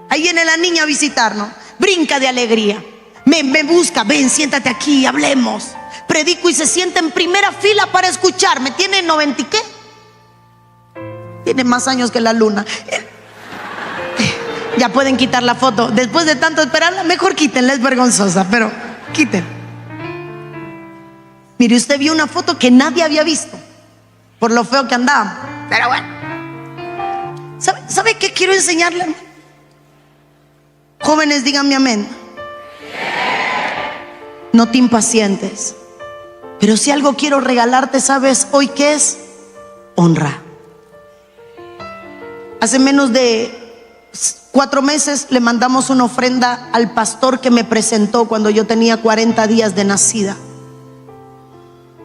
Ahí viene la niña a visitarnos, brinca de alegría, me busca, ven, siéntate aquí, hablemos. Predico y se sienta en primera fila para escucharme. Tiene 90 y qué, tiene más años que la luna. Ya pueden quitar la foto. Después de tanto esperarla, mejor quítenla, es vergonzosa, pero quiten. Mire, usted vio una foto que nadie había visto por lo feo que andaba. Pero bueno, ¿sabe qué quiero enseñarle? Jóvenes, díganme amén. No te impacientes. Pero si algo quiero regalarte, ¿sabes hoy qué es? Honra. Hace menos de 4 meses le mandamos una ofrenda al pastor que me presentó cuando yo tenía 40 días de nacida.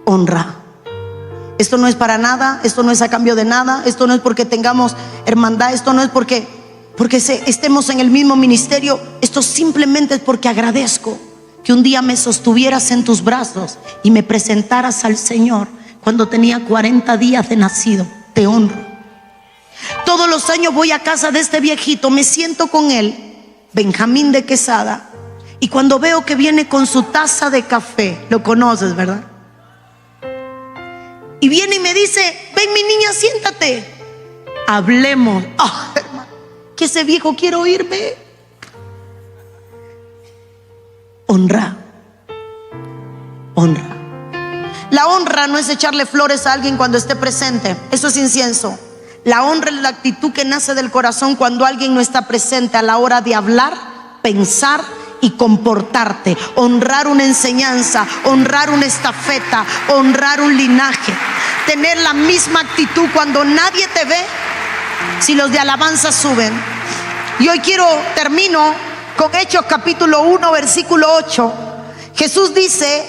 Honra. Esto no es para nada, esto no es a cambio de nada, esto no es porque tengamos hermandad, esto no es porque estemos en el mismo ministerio, esto simplemente es porque agradezco que un día me sostuvieras en tus brazos y me presentaras al Señor cuando tenía 40 días de nacido. Te honro. Todos los años voy a casa de este viejito, me siento con él, Benjamín de Quesada, y cuando veo que viene con su taza de café, lo conoces, ¿verdad? Y viene y me dice, ven mi niña, siéntate, hablemos. Oh, hermano, que ese viejo quiere oírme. Honra. Honra. La honra no es echarle flores a alguien cuando esté presente, eso es incienso. La honra es la actitud que nace del corazón cuando alguien no está presente a la hora de hablar, pensar y comportarte. Honrar una enseñanza, honrar una estafeta, honrar un linaje. Tener la misma actitud cuando nadie te ve, si los de alabanza suben. Y hoy termino con Hechos capítulo 1 versículo 8. Jesús dice,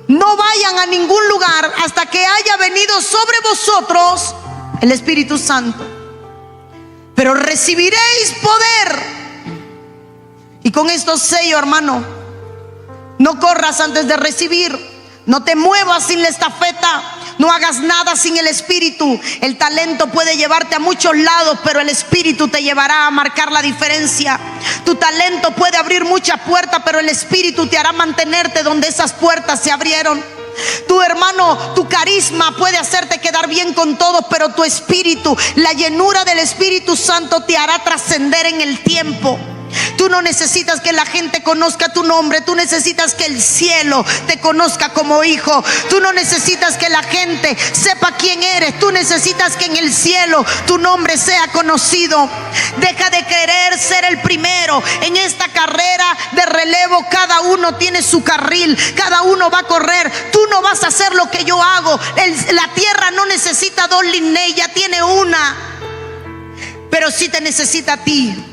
no vayan a ningún lugar hasta que haya venido sobre vosotros el Espíritu Santo, pero recibiréis poder. Y con esto sello, hermano, no corras antes de recibir, no te muevas sin la estafeta, no hagas nada sin el Espíritu. El talento puede llevarte a muchos lados, pero el Espíritu te llevará a marcar la diferencia. Tu talento puede abrir muchas puertas, pero el Espíritu te hará mantenerte donde esas puertas se abrieron. Tu hermano, tu carisma puede hacerte quedar bien con todos, pero tu espíritu, la llenura del Espíritu Santo te hará trascender en el tiempo. Tú no necesitas que la gente conozca tu nombre, tú necesitas que el cielo te conozca como hijo. Tú no necesitas que la gente sepa quién eres, tú necesitas que en el cielo tu nombre sea conocido. Deja de querer ser el primero. En esta carrera de relevo cada uno tiene su carril, cada uno va a correr. Tú no vas a hacer lo que yo hago. La tierra no necesita 2 líneas, ya tiene una, pero sí te necesita a ti.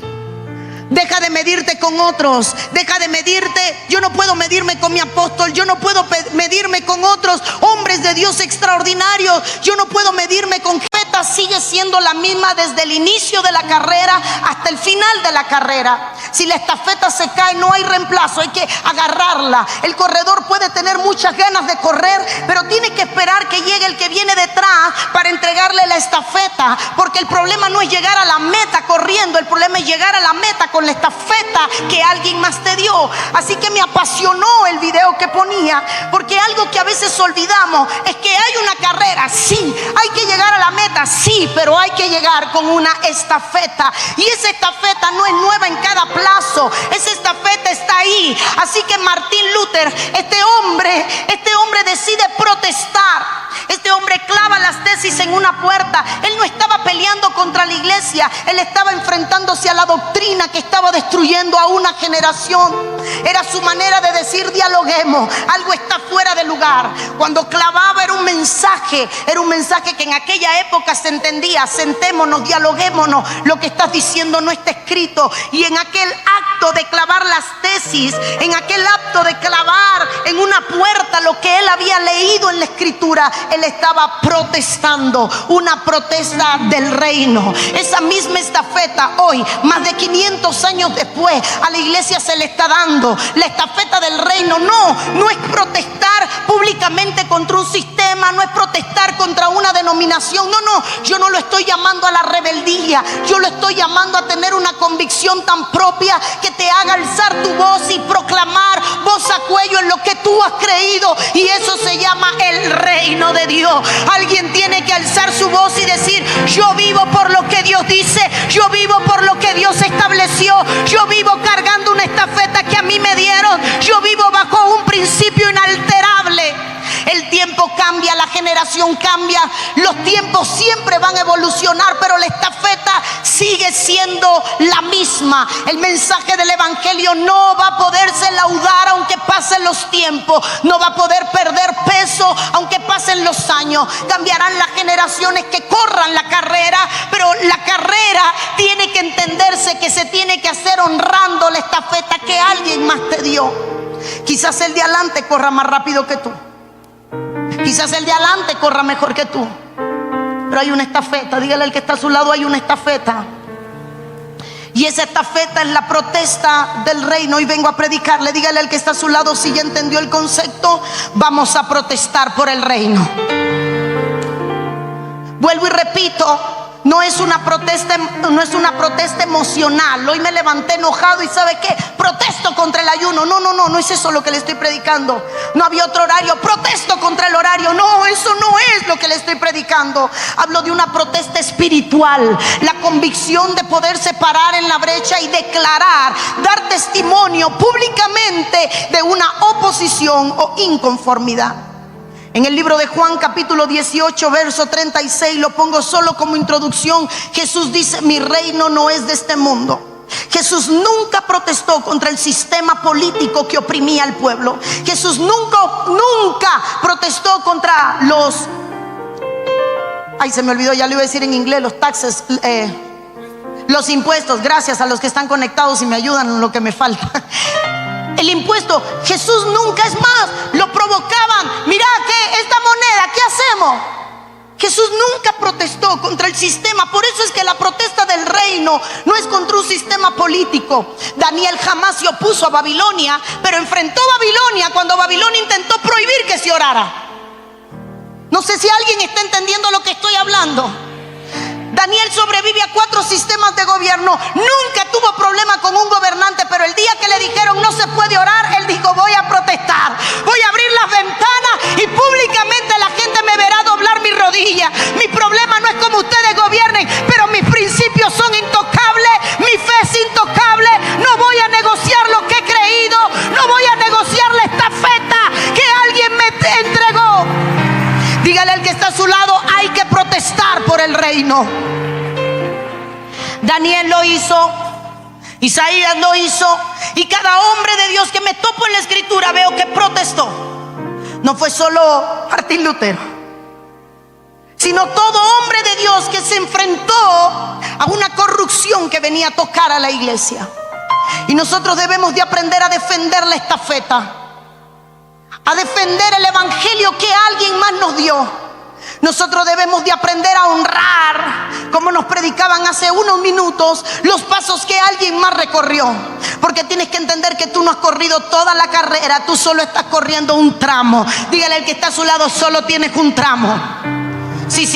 Deja de medirte con otros, deja de medirte. Yo no puedo medirme con mi apóstol, yo no puedo medirme con otros hombres de Dios extraordinarios, yo no puedo medirme con Jeta. Sigue siendo la misma desde el inicio de la carrera hasta el final de la carrera. Si la estafeta se cae, no hay reemplazo, hay que agarrarla. El corredor puede tener muchas ganas de correr, pero tiene que esperar que llegue el que viene detrás para entregarle la estafeta, porque el problema no es llegar a la meta corriendo, el problema es llegar a la meta con la estafeta que alguien más te dio. Así que me apasionó el video que ponía, porque algo que a veces olvidamos es que hay una carrera, sí, hay que llegar a la meta, sí, pero hay que llegar con una estafeta, y esa estafeta no es nueva en cada plazo, esa estafeta está ahí. Así que Martín Luther, este hombre decide protestar. Este hombre clava las tesis en una puerta. Él no estaba peleando contra la iglesia, él estaba enfrentándose a la doctrina que estaba destruyendo a una generación. Era su manera de decir: dialoguemos, algo está fuera de lugar. Cuando clavaba era un mensaje que en aquella época se entendía: sentémonos, dialoguémonos, lo que estás diciendo no está escrito. Y en aquel acto de clavar las tesis, en aquel acto de clavar en una puerta lo que él había leído en la escritura, él estaba protestando, una protesta del reino. Esa misma estafeta hoy, más de 500 años después, a la iglesia se le está dando. La estafeta del reino no es protestar públicamente contra un sistema, no es protestar contra una denominación, no, yo no lo estoy llamando a la rebeldía, yo lo estoy llamando a tener una convicción tan propia que te haga alzar tu voz y proclamar voz a cuello en lo que tú has creído, y eso se llama el reino de Dios. Alguien tiene que alzar su voz y decir: yo vivo por lo que Dios dice, yo vivo por lo que Dios estableció, yo vivo cargando una estafeta que a mí me dieron, yo vivo bajo un principio inalterable. El tiempo cambia, la generación cambia, los tiempos siempre van a evolucionar, pero la estafeta sigue siendo la misma. El mensaje del evangelio no va a poderse laudar aunque pasen los tiempos, no va a poder perder peso aunque pasen los años. Cambiarán las generaciones que corran la carrera, pero la carrera tiene que entenderse que se tiene que hacer honrando la estafeta que alguien más te dio. Quizás el de adelante corra más rápido que tú, quizás el de adelante corra mejor que tú, pero hay una estafeta. Dígale al que está a su lado: hay una estafeta. Y esa estafeta es la protesta del reino. Hoy vengo a predicarle. Dígale al que está a su lado: si ya entendió el concepto, vamos a protestar por el reino. Vuelvo y repito, no es una protesta emocional. Hoy me levanté enojado y ¿sabe qué? Protesto contra el ayuno. No es eso lo que le estoy predicando. No había otro horario, protesto contra el horario. No, eso no es lo que le estoy predicando. Hablo de una protesta espiritual, la convicción de poderse parar en la brecha y declarar, dar testimonio públicamente de una oposición o inconformidad. En el libro de Juan capítulo 18 verso 36, lo pongo solo como introducción, Jesús dice: mi reino no es de este mundo. Jesús nunca protestó contra el sistema político que oprimía al pueblo. Jesús nunca protestó contra se me olvidó, ya lo iba a decir en inglés, los taxes, los impuestos. Gracias a los que están conectados y me ayudan en lo que me falta. El impuesto, Jesús nunca, es más, lo provocaban. Mira que esta moneda, ¿qué hacemos? Jesús nunca protestó contra el sistema. Por eso es que la protesta del reino no es contra un sistema político. Daniel jamás se opuso a Babilonia, pero enfrentó a Babilonia cuando Babilonia intentó prohibir que se orara. No sé si alguien está entendiendo lo que estoy hablando. Daniel sobrevive a 4 sistemas de gobierno. Nunca tuvo problema con un gobernante, pero el día que le dijeron no se puede orar, él dijo: voy a protestar, voy a abrir las ventanas y públicamente la gente me verá doblar mi rodilla. Mi problema no es como ustedes gobiernen, pero mis principios son intocables, mi fe es intocable. No voy a negociar lo que he creído, no voy a negociar la estafeta que alguien me entregó. Dígale al que está a su lado: hay que protestar por el reino. Daniel lo hizo, Isaías lo hizo, y cada hombre de Dios que me topo en la escritura veo que protestó. No fue solo Martín Lutero, sino todo hombre de Dios que se enfrentó a una corrupción que venía a tocar a la iglesia. Y nosotros debemos de aprender a defender la estafeta, a defender el evangelio que alguien más nos dio. Nosotros debemos de aprender a honrar, como nos predicaban hace unos minutos, los pasos que alguien más recorrió. Porque tienes que entender que tú no has corrido toda la carrera, tú solo estás corriendo un tramo. Dígale al que está a su lado, solo tienes un tramo. Sí,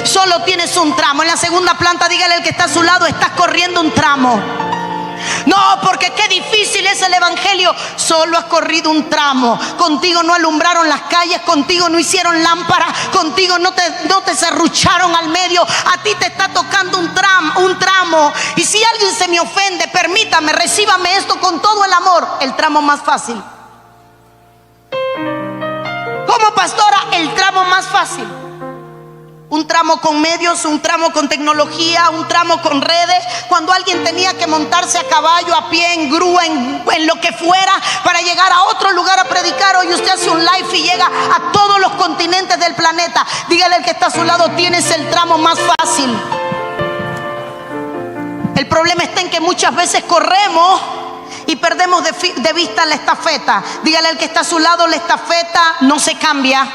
solo tienes un tramo. En la segunda planta, dígale al que está a su lado, estás corriendo un tramo. No, porque qué difícil es el evangelio. Solo has corrido un tramo. Contigo no alumbraron las calles, contigo no hicieron lámparas, contigo no te serrucharon al medio. A ti te está tocando un tramo. Y si alguien se me ofende, permítame, recíbame esto con todo el amor. El tramo más fácil. Como pastora, el tramo más fácil. Un tramo con medios, un tramo con tecnología, un tramo con redes. Cuando alguien tenía que montarse a caballo, a pie, en grúa, en lo que fuera, para llegar a otro lugar a predicar. Hoy usted hace un live y llega a todos los continentes del planeta. Dígale al que está a su lado, tienes el tramo más fácil. El problema está en que muchas veces corremos y perdemos de vista la estafeta. Dígale al que está a su lado, la estafeta no se cambia.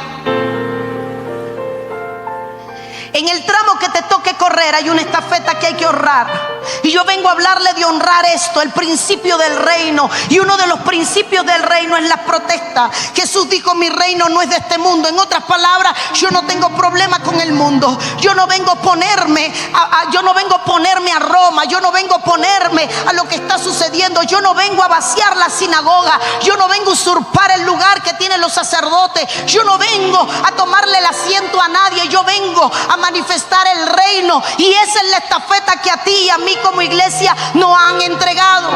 En el tramo que te toque correr hay una estafeta que hay que honrar. Y yo vengo a hablarle de honrar esto, el principio del reino. Y uno de los principios del reino es la protesta. Jesús dijo, mi reino no es de este mundo. En otras palabras, yo no tengo problema con el mundo. Yo no vengo a ponerme a Roma. Yo no vengo a ponerme a lo que está sucediendo. Yo no vengo a vaciar la sinagoga. Yo no vengo a usurpar el lugar que tienen los sacerdotes. Yo no vengo a tomarle el asiento a nadie. Yo vengo a manifestar el reino. Y esa es la estafeta que a ti y a mí como iglesia nos han entregado.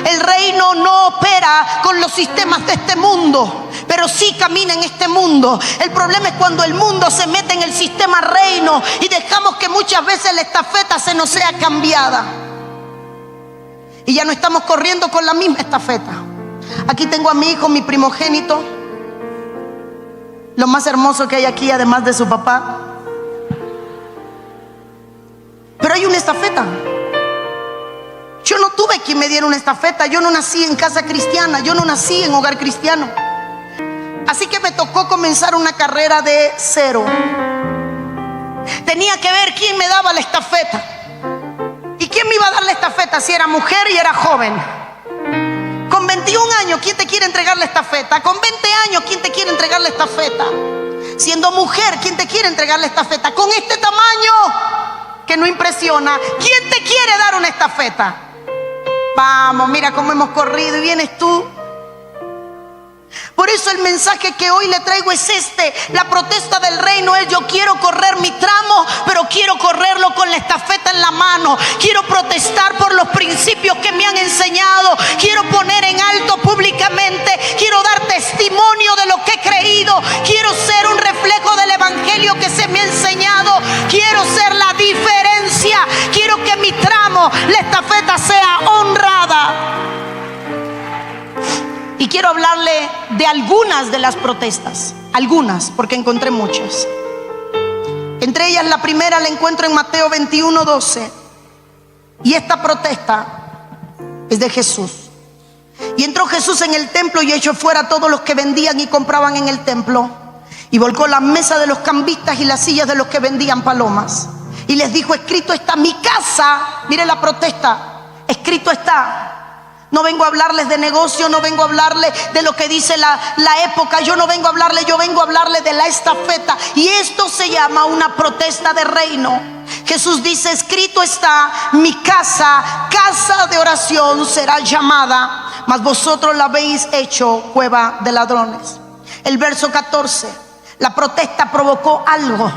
El reino no opera con los sistemas de este mundo, pero sí camina en este mundo. El problema es cuando el mundo se mete en el sistema reino y dejamos que muchas veces la estafeta se nos sea cambiada y ya no estamos corriendo con la misma estafeta. Aquí tengo a mi hijo, mi primogénito, lo más hermoso que hay aquí, además de su papá. Pero hay una estafeta. Yo no tuve quien me diera una estafeta. Yo no nací en casa cristiana. Yo no nací en hogar cristiano. Así que me tocó comenzar una carrera de cero. Tenía que ver quién me daba la estafeta. ¿Y quién me iba a dar la estafeta? Si era mujer y era joven. Con 21 años, ¿quién te quiere entregar la estafeta? Con 20 años, ¿quién te quiere entregar la estafeta? Siendo mujer, ¿quién te quiere entregar la estafeta? Con este tamaño que no impresiona, ¿quién te quiere dar una estafeta? Vamos, mira cómo hemos corrido y vienes tú. Por eso el mensaje que hoy le traigo es este. La protesta del reino es: yo quiero correr mi tramo, pero quiero correrlo con la estafeta en la mano. Quiero protestar por los principios que me han enseñado. Quiero poner en alto públicamente. Quiero dar testimonio de lo que he creído. Quiero ser un reflejo del evangelio que se me ha enseñado. Quiero ser la diferencia. Quiero que mi tramo, la estafeta, sea honrada. Y quiero hablarle de algunas de las protestas. Algunas, porque encontré muchas. Entre ellas, la primera la encuentro en Mateo 21:12. Y esta protesta es de Jesús. Y entró Jesús en el templo y echó fuera a todos los que vendían y compraban en el templo. Y volcó la mesa de los cambistas y las sillas de los que vendían palomas. Y les dijo: escrito está, mi casa. Mire la protesta. Escrito está. No vengo a hablarles de negocio, no vengo a hablarles de lo que dice la época. Yo no vengo a hablarles, yo vengo a hablarles de la estafeta. Y esto se llama una protesta de reino. Jesús dice: escrito está, mi casa, casa de oración será llamada, mas vosotros la habéis hecho cueva de ladrones. El verso 14, la protesta provocó algo.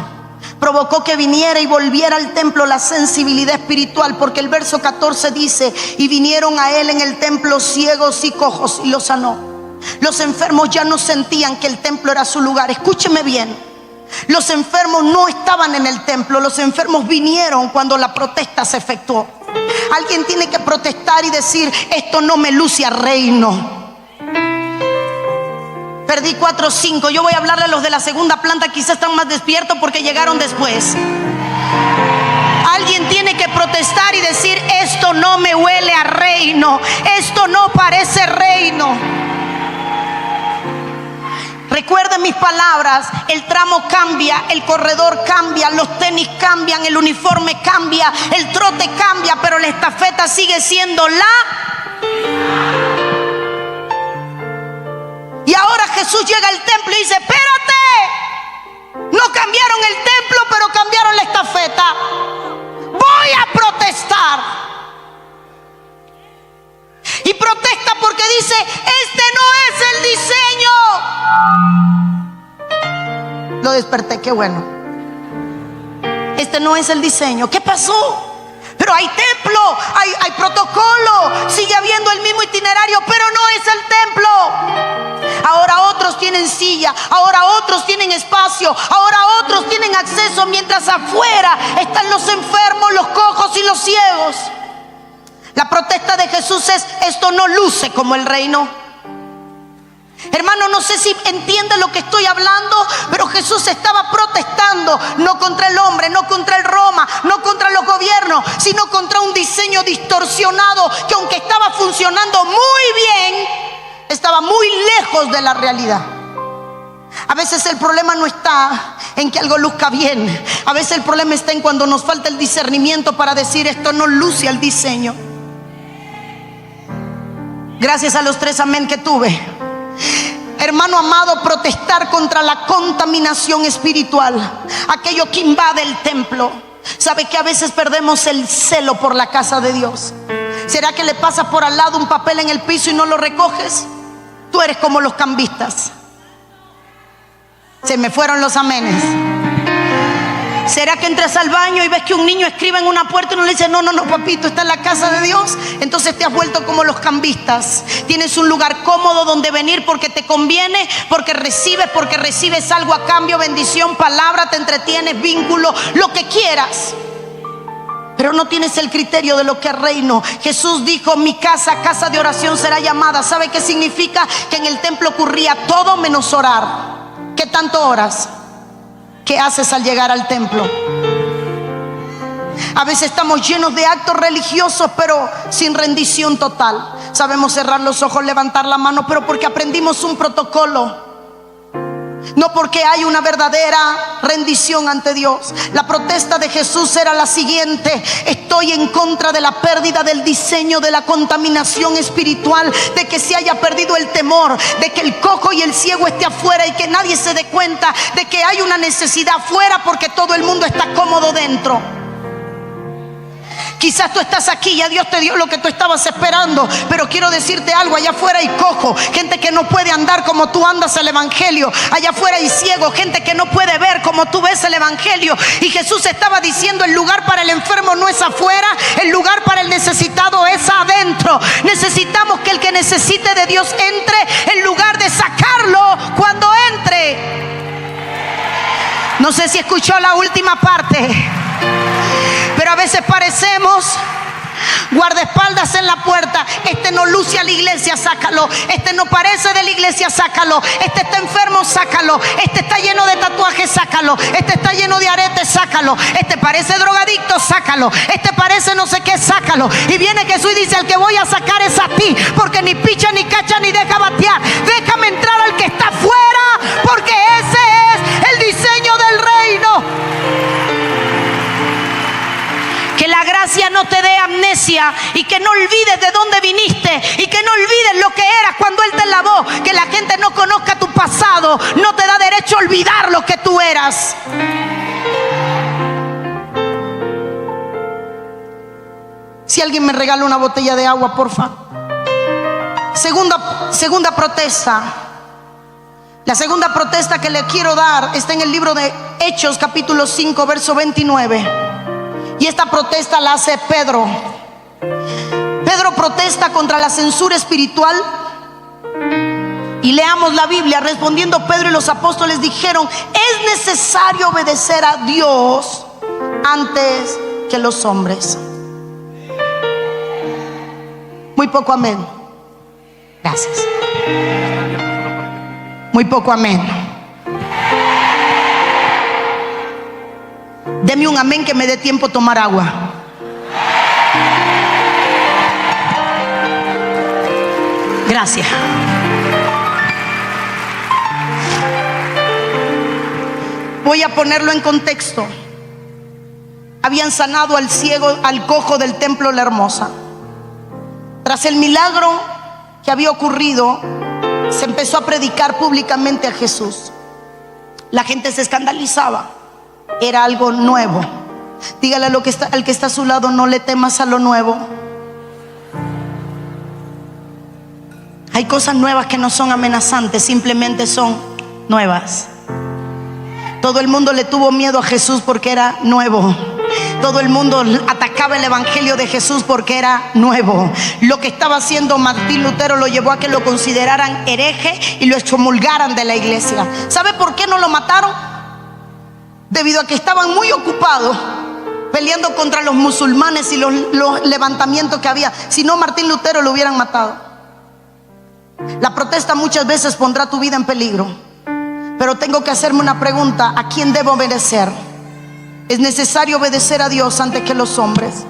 Provocó que viniera y volviera al templo la sensibilidad espiritual, porque el verso 14 dice: y vinieron a él en el templo ciegos y cojos y los sanó. Los enfermos ya no sentían que el templo era su lugar. Escúcheme bien, los enfermos no estaban en el templo. Los enfermos vinieron cuando la protesta se efectuó. Alguien tiene que protestar y decir: esto no me luce a reino. Perdí 4 o 5. Yo voy a hablarle a los de la segunda planta. Quizás están más despiertos porque llegaron después. Alguien tiene que protestar y decir: esto no me huele a reino. Esto no parece reino. Recuerden mis palabras, el tramo cambia, el corredor cambia, los tenis cambian, el uniforme cambia, el trote cambia, pero la estafeta sigue siendo Y ahora Jesús llega al templo y dice: espérate, no cambiaron el templo, pero cambiaron la estafeta. Voy a protestar. Y protesta porque dice: este no es el diseño. Lo desperté, qué bueno. Este no es el diseño. ¿Qué pasó? Pero hay templo, hay protocolo, sigue habiendo el mismo itinerario, pero no es el templo. Ahora otros tienen silla, ahora otros tienen espacio, ahora otros tienen acceso, mientras afuera están los enfermos, los cojos y los ciegos. La protesta de Jesús es: esto no luce como el reino. Hermano, no sé si entiende lo que estoy hablando, pero Jesús estaba protestando no contra el hombre, no contra el Roma, no contra los gobiernos, sino contra un diseño distorsionado que, aunque estaba funcionando muy bien, estaba muy lejos de la realidad. A veces el problema no está en que algo luzca bien. A veces el problema está en cuando nos falta el discernimiento para decir: esto no luce al diseño. Gracias a los 3 amén que tuve. Hermano amado, protestar contra la contaminación espiritual, aquello que invade el templo. ¿Sabe que a veces perdemos el celo por la casa de Dios? ¿Será que le pasas por al lado un papel en el piso y no lo recoges? Tú eres como los cambistas. Se me fueron los amenes. ¿Será que entras al baño y ves que un niño escribe en una puerta y no le dice: no, papito, está en la casa de Dios? Entonces te has vuelto como los cambistas. Tienes un lugar cómodo donde venir porque te conviene, porque recibes algo a cambio, bendición, palabra, te entretienes, vínculo, lo que quieras. Pero no tienes el criterio de lo que es reino. Jesús dijo: mi casa, casa de oración será llamada. ¿Sabe qué significa? Que en el templo ocurría todo menos orar. ¿Qué tanto oras? ¿Qué haces al llegar al templo? A veces estamos llenos de actos religiosos, pero sin rendición total. Sabemos cerrar los ojos, levantar la mano, pero porque aprendimos un protocolo, no porque hay una verdadera rendición ante Dios. La protesta de Jesús era la siguiente: estoy en contra de la pérdida del diseño, de la contaminación espiritual, de que se haya perdido el temor, de que el cojo y el ciego esté afuera y que nadie se dé cuenta de que hay una necesidad afuera porque todo el mundo está cómodo dentro. Quizás tú estás aquí, ya Dios te dio lo que tú estabas esperando, pero quiero decirte algo: allá afuera hay cojo, gente que no puede andar como tú andas el evangelio. Allá afuera hay ciego, gente que no puede ver como tú ves el evangelio. Y Jesús estaba diciendo: el lugar para el enfermo no es afuera, el lugar para el necesitado es adentro. Necesitamos que el que necesite de Dios entre, en lugar de sacarlo cuando entre. No sé si escuchó la última parte, pero a veces parecemos guardaespaldas en la puerta. Este no luce a la iglesia, sácalo. Este no parece de la iglesia, sácalo. Este está enfermo, sácalo. Este está lleno de tatuajes, sácalo. Este está lleno de aretes, sácalo. Este parece drogadicto, sácalo. Este parece no sé qué, sácalo. Y viene Jesús y dice: al que voy a sacar es a ti, porque ni picha, ni cacha, ni deja batear. Déjame entrar al que está afuera, porque ese es el diseño del reino. Que la gracia no te dé amnesia y que no olvides de dónde viniste y que no olvides lo que eras cuando Él te lavó. Que la gente no conozca tu pasado no te da derecho a olvidar lo que tú eras. Si alguien me regala una botella de agua, porfa. Segunda protesta. La segunda protesta que le quiero dar está en el libro de Hechos, capítulo 5, verso 29. Y esta protesta la hace Pedro. Pedro protesta contra la censura espiritual. Y leamos la Biblia. Respondiendo Pedro y los apóstoles dijeron: es necesario obedecer a Dios antes que los hombres. Muy poco amén. Gracias. Muy poco amén. Deme un amén que me dé tiempo a tomar agua. Gracias. Voy a ponerlo en contexto. Habían sanado al ciego, al cojo del templo La Hermosa. Tras el milagro que había ocurrido, se empezó a predicar públicamente a Jesús. La gente se escandalizaba. Era algo nuevo. Dígale al que está a su lado: no le temas a lo nuevo. Hay cosas nuevas que no son amenazantes, simplemente son nuevas. Todo el mundo le tuvo miedo a Jesús porque era nuevo. Todo el mundo atacaba el evangelio de Jesús porque era nuevo. Lo que estaba haciendo Martín Lutero lo llevó a que lo consideraran hereje y lo excomulgaran de la iglesia. ¿Sabe por qué no lo mataron? Debido a que estaban muy ocupados peleando contra los musulmanes y los levantamientos que había. Si no, Martín Lutero lo hubieran matado. La protesta muchas veces pondrá tu vida en peligro, pero tengo que hacerme una pregunta: ¿a quién debo obedecer? Es necesario obedecer a Dios antes que los hombres.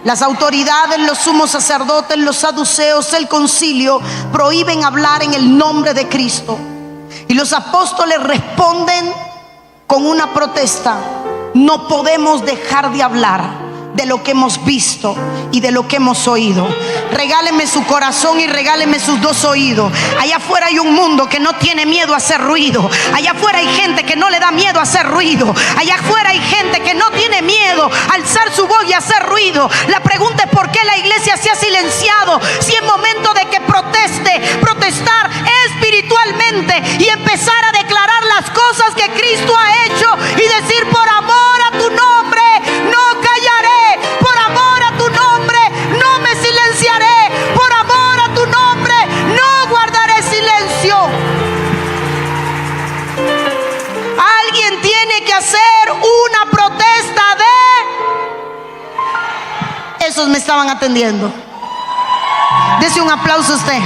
Las autoridades, los sumos sacerdotes, los saduceos, el concilio prohíben hablar en el nombre de Cristo, y los apóstoles responden con una protesta: no podemos dejar de hablar de lo que hemos visto y de lo que hemos oído. Regáleme su corazón y regáleme sus dos oídos. Allá afuera hay un mundo que no tiene miedo a hacer ruido. Allá afuera hay gente que no le da miedo a hacer ruido. Allá afuera hay gente que no tiene miedo a alzar su voz y hacer ruido. La pregunta es: ¿por qué la iglesia se ha silenciado? Si es momento de que protestar espiritualmente y empezar a declarar las cosas que Cristo ha hecho y decir: por amor a tu nombre no callaré, por amor a tu nombre no me silenciaré, por amor a tu nombre no guardaré silencio. Alguien tiene que hacer una protesta de... Esos me estaban atendiendo. Dese un aplauso a usted.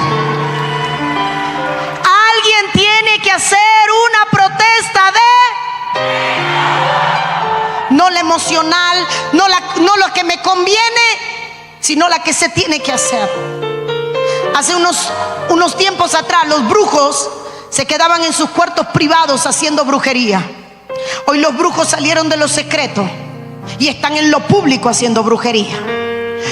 Alguien tiene que hacer una protesta de... No la emocional, no lo que me conviene, sino la que se tiene que hacer. Hace unos tiempos atrás, los brujos se quedaban en sus cuartos privados haciendo brujería. Hoy los brujos salieron de lo secreto y están en lo público haciendo brujería.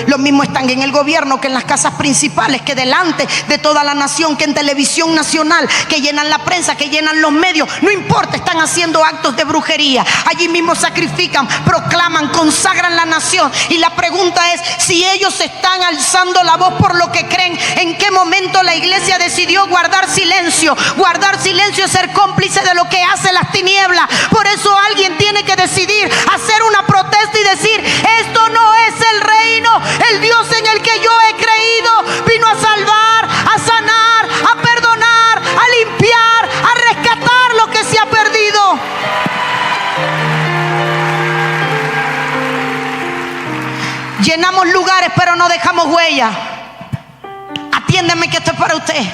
Lo mismo están en el gobierno, que en las casas principales, que delante de toda la nación, que en televisión nacional, que llenan la prensa, que llenan los medios. No importa, están haciendo actos de brujería. Allí mismo sacrifican, proclaman, consagran la nación. Y la pregunta es: si ellos están alzando la voz por lo que creen, ¿en qué momento la iglesia decidió guardar silencio? Guardar silencio es ser cómplice de lo que hacen las tinieblas. Por eso alguien tiene que decidir hacer una protesta y decir: esto no es el reino. El Dios en el que yo he creído vino a salvar, a sanar, a perdonar, a limpiar, a rescatar lo que se ha perdido. Llenamos lugares pero no dejamos huella. Atiéndeme que esto es para usted.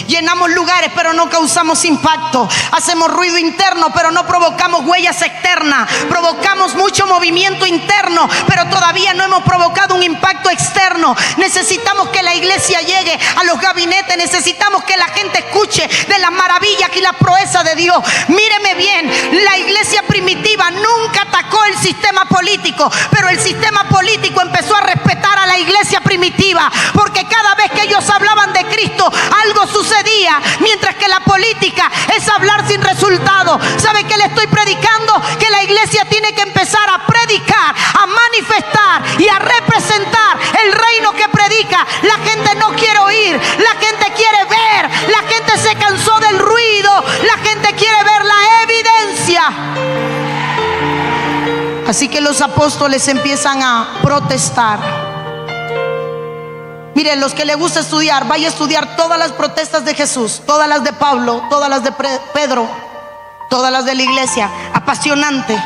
Llenamos lugares pero no causamos impacto. Hacemos ruido interno pero no provocamos huellas externas. Provocamos mucho movimiento interno pero todavía no hemos provocado un impacto externo. Necesitamos que la iglesia llegue a los gabinetes. Necesitamos que la gente escuche de las maravillas y la proeza de Dios. Míreme bien, la iglesia primitiva nunca atacó el sistema político, pero el sistema político empezó a respetar a la iglesia primitiva, porque cada vez que ellos hablaban de Cristo, algo sucedía, mientras que la política es hablar sin resultado. ¿Sabe qué le estoy predicando? Que la iglesia tiene que empezar a predicar, a manifestar y a representar el reino que predica. La gente no quiere oír, la gente quiere ver, la gente se cansó del ruido, la gente quiere ver la evidencia. Así que los apóstoles empiezan a protestar. Miren, los que les gusta estudiar, vaya a estudiar todas las protestas de Jesús, todas las de Pablo, todas las de Pedro, todas las de la iglesia. Apasionante.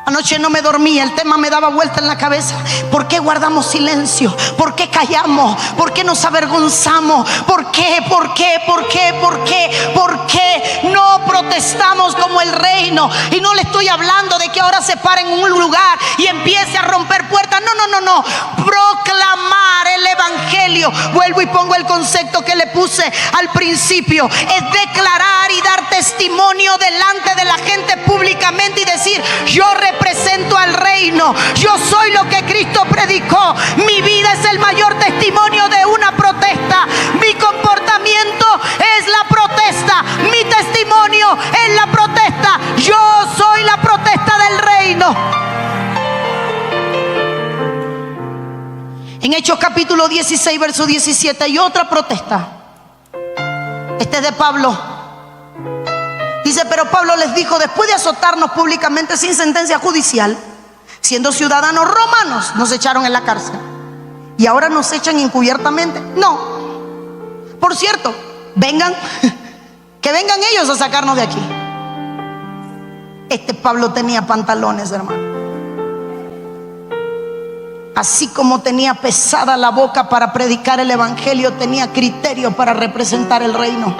Anoche no me dormía, el tema me daba vuelta en la cabeza. ¿Por qué guardamos silencio? ¿Por qué callamos? ¿Por qué nos avergonzamos? ¿Por qué? ¿Por qué? ¿Por qué? ¿Por qué? ¿Por qué no protestamos como el reino? Y no le estoy hablando de que ahora se pare en un lugar y empiece a romper puertas. No. Proclamar el evangelio evangelio, vuelvo y pongo el concepto que le puse al principio, es declarar y dar testimonio delante de la gente públicamente y decir: yo represento al reino, yo soy lo que Cristo predicó. Mi vida es el mayor testimonio de una protesta. Mi comportamiento es la protesta. Mi testimonio es la protesta. Yo soy la protesta del reino. En Hechos capítulo 16, verso 17, hay otra protesta. Este es de Pablo. Dice: pero Pablo les dijo: después de azotarnos públicamente sin sentencia judicial, siendo ciudadanos romanos, nos echaron en la cárcel. Y ahora nos echan encubiertamente. No. Por cierto, vengan, que vengan ellos a sacarnos de aquí. Este Pablo tenía pantalones, hermano. Así como tenía pesada la boca para predicar el evangelio, tenía criterio para representar el reino.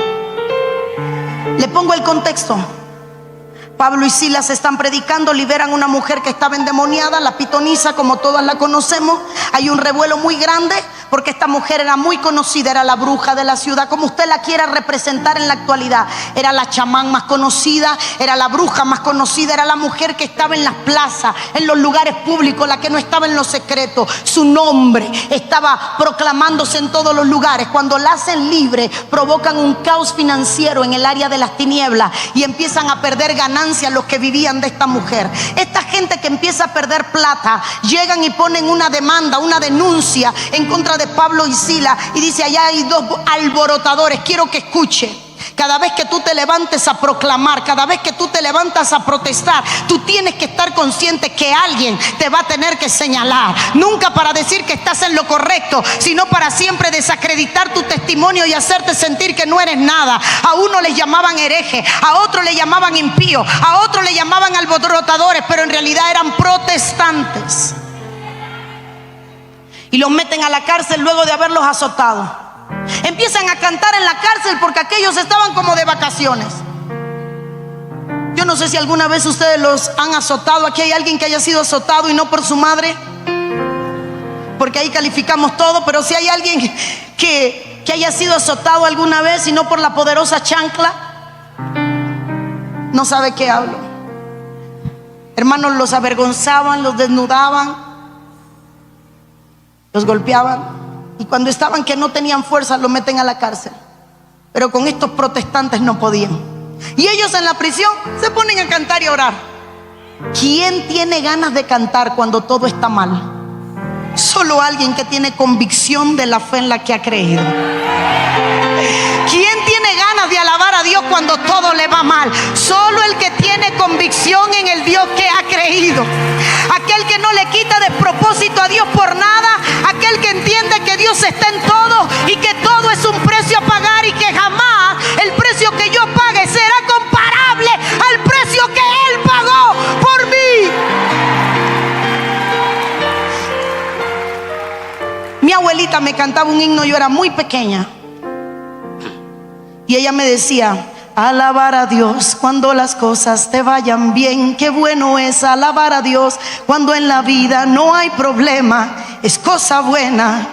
Le pongo el contexto. Pablo y Silas están predicando, liberan a una mujer que estaba endemoniada, la pitonisa, como todas la conocemos. Hay un revuelo muy grande porque esta mujer era muy conocida, era la bruja de la ciudad, como usted la quiera representar en la actualidad. Era la chamán más conocida, era la bruja más conocida, era la mujer que estaba en las plazas, en los lugares públicos, la que no estaba en los secretos. Su nombre estaba proclamándose en todos los lugares. Cuando la hacen libre, provocan un caos financiero en el área de las tinieblas y empiezan a perder ganancias los que vivían de esta mujer. Esta gente que empieza a perder plata, llegan y ponen una demanda, una denuncia en contra de Pablo y Silas, y dice: allá hay dos alborotadores. Quiero que escuche. Cada vez que tú te levantes a proclamar, cada vez que tú te levantas a protestar, tú tienes que estar consciente que alguien te va a tener que señalar. Nunca para decir que estás en lo correcto, sino para siempre desacreditar tu testimonio y hacerte sentir que no eres nada. A uno le llamaban hereje, a otro le llamaban impío, a otro le llamaban alborotadores, pero en realidad eran protestantes. Y los meten a la cárcel luego de haberlos azotado. Empiezan a cantar en la cárcel porque aquellos estaban como de vacaciones. Yo no sé si alguna vez ustedes los han azotado. Aquí hay alguien que haya sido azotado y no por su madre, porque ahí calificamos todo. Pero si hay alguien que haya sido azotado alguna vez y no por la poderosa chancla, no sabe qué hablo. Hermanos, los avergonzaban, los desnudaban, los golpeaban. Y cuando estaban que no tenían fuerza, los meten a la cárcel. Pero con estos protestantes no podían. Y ellos en la prisión se ponen a cantar y a orar. ¿Quién tiene ganas de cantar cuando todo está mal? Solo alguien que tiene convicción de la fe en la que ha creído. ¿Quién tiene ganas de alabar a Dios cuando todo le va mal? Solo el que tiene convicción en el Dios que ha creído. Aquel que no le quita despropósito a Dios por nada. Aquel que entiende que Dios está en todo y que todo es un precio a pagar y que jamás el precio que yo pague será comparable al precio que Él pagó por mí. Mi abuelita me cantaba un himno, yo era muy pequeña. Y ella me decía: alabar a Dios cuando las cosas te vayan bien. Qué bueno es alabar a Dios cuando en la vida no hay problema. Es cosa buena,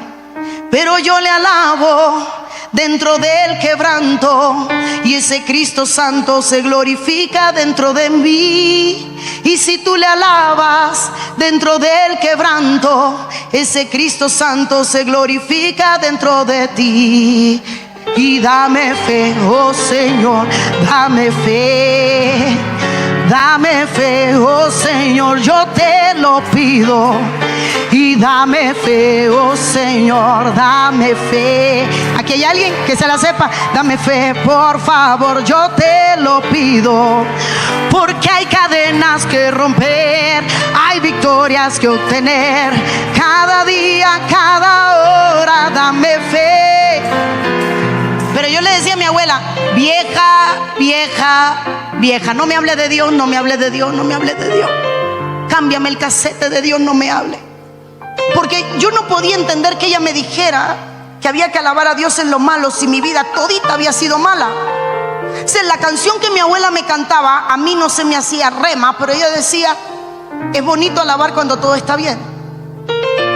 pero yo le alabo dentro del quebranto, y ese Cristo Santo se glorifica dentro de mí. Y si tú le alabas dentro del quebranto, ese Cristo Santo se glorifica dentro de ti. Y dame fe, oh Señor, dame fe. Dame fe, oh Señor, yo te lo pido. Y dame fe, oh Señor, dame fe. Aquí hay alguien que se la sepa. Dame fe, por favor, yo te lo pido. Porque hay cadenas que romper, hay victorias que obtener. Cada día, cada hora, dame fe. Pero yo le decía a mi abuela: vieja, vieja, vieja, no me hable de Dios, no me hable de Dios, no me hable de Dios. Cámbiame el casete de Dios, no me hable. Porque yo no podía entender que ella me dijera que había que alabar a Dios en lo malo, si mi vida todita había sido mala. O sea, la canción que mi abuela me cantaba, a mí no se me hacía rema, pero ella decía: es bonito alabar cuando todo está bien,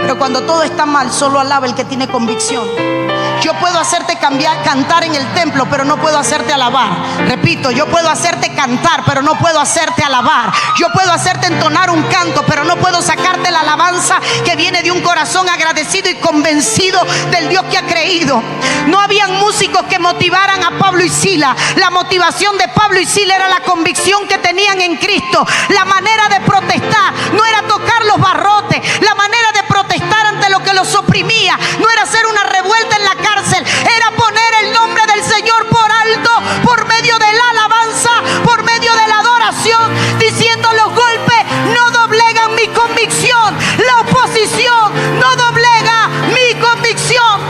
pero Pero cuando todo está mal, solo alaba el que tiene convicción. Yo puedo hacerte cantar en el templo, pero no puedo hacerte alabar. Repito, yo puedo hacerte cantar, pero no puedo hacerte alabar. Yo puedo hacerte entonar un canto, pero no puedo sacarte la alabanza que viene de un corazón agradecido y convencido del Dios que ha creído. No habían músicos que motivaran a Pablo y Sila. La motivación de Pablo y Sila era la convicción que tenían en Cristo. La manera de protestar no era tocar los barrotes. La manera de protestar ante lo que los oprimía no era hacer una revuelta en la cárcel, era poner el nombre del Señor por alto, por medio de la alabanza, por medio de la adoración, diciendo: los golpes no doblegan mi convicción, la oposición no doblega mi convicción.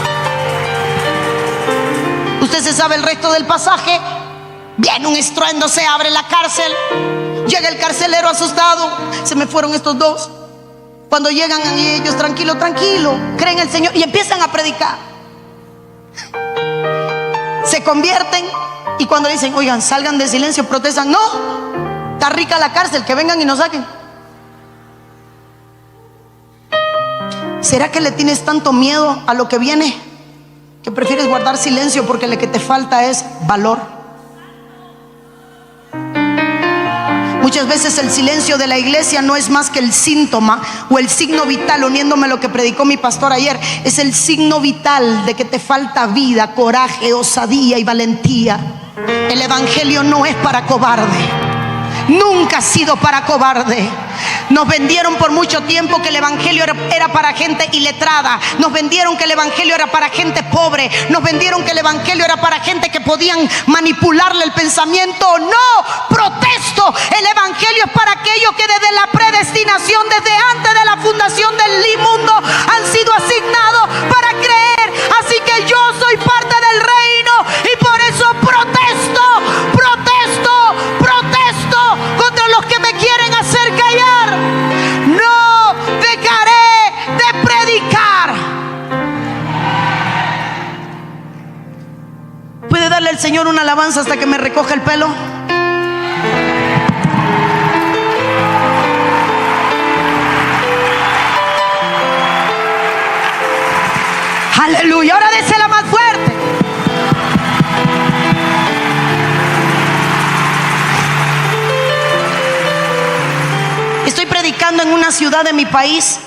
Usted se sabe el resto del pasaje. Viene un estruendo, se abre la cárcel, llega el carcelero asustado: se me fueron estos dos. Cuando llegan ellos, tranquilo, tranquilo, creen en el Señor y empiezan a predicar. Se convierten y cuando dicen: oigan, salgan de silencio, protestan: no, está rica la cárcel, que vengan y nos saquen. ¿Será que le tienes tanto miedo a lo que viene que prefieres guardar silencio porque lo que te falta es valor? Muchas veces el silencio de la iglesia no es más que el síntoma o el signo vital, uniéndome a lo que predicó mi pastor ayer. Es el signo vital de que te falta vida, coraje, osadía y valentía. El evangelio no es para cobarde. Nunca ha sido para cobarde. Nos vendieron por mucho tiempo que el evangelio era para gente iletrada. Nos vendieron que el evangelio era para gente pobre. Nos vendieron que el evangelio era para gente que podían manipularle el pensamiento. No, protesto. El evangelio es para aquellos que desde la predestinación, desde antes de la fundación del mundo, han sido asignados para creer. Así que yo soy parte del reino y por eso protesto contra los que me quieren hacer callar. No dejaré de predicar. ¿Puede darle al Señor una alabanza hasta que me recoja el pelo? Aleluya. Ahora désela más fuerte. Estoy predicando en una ciudad de mi país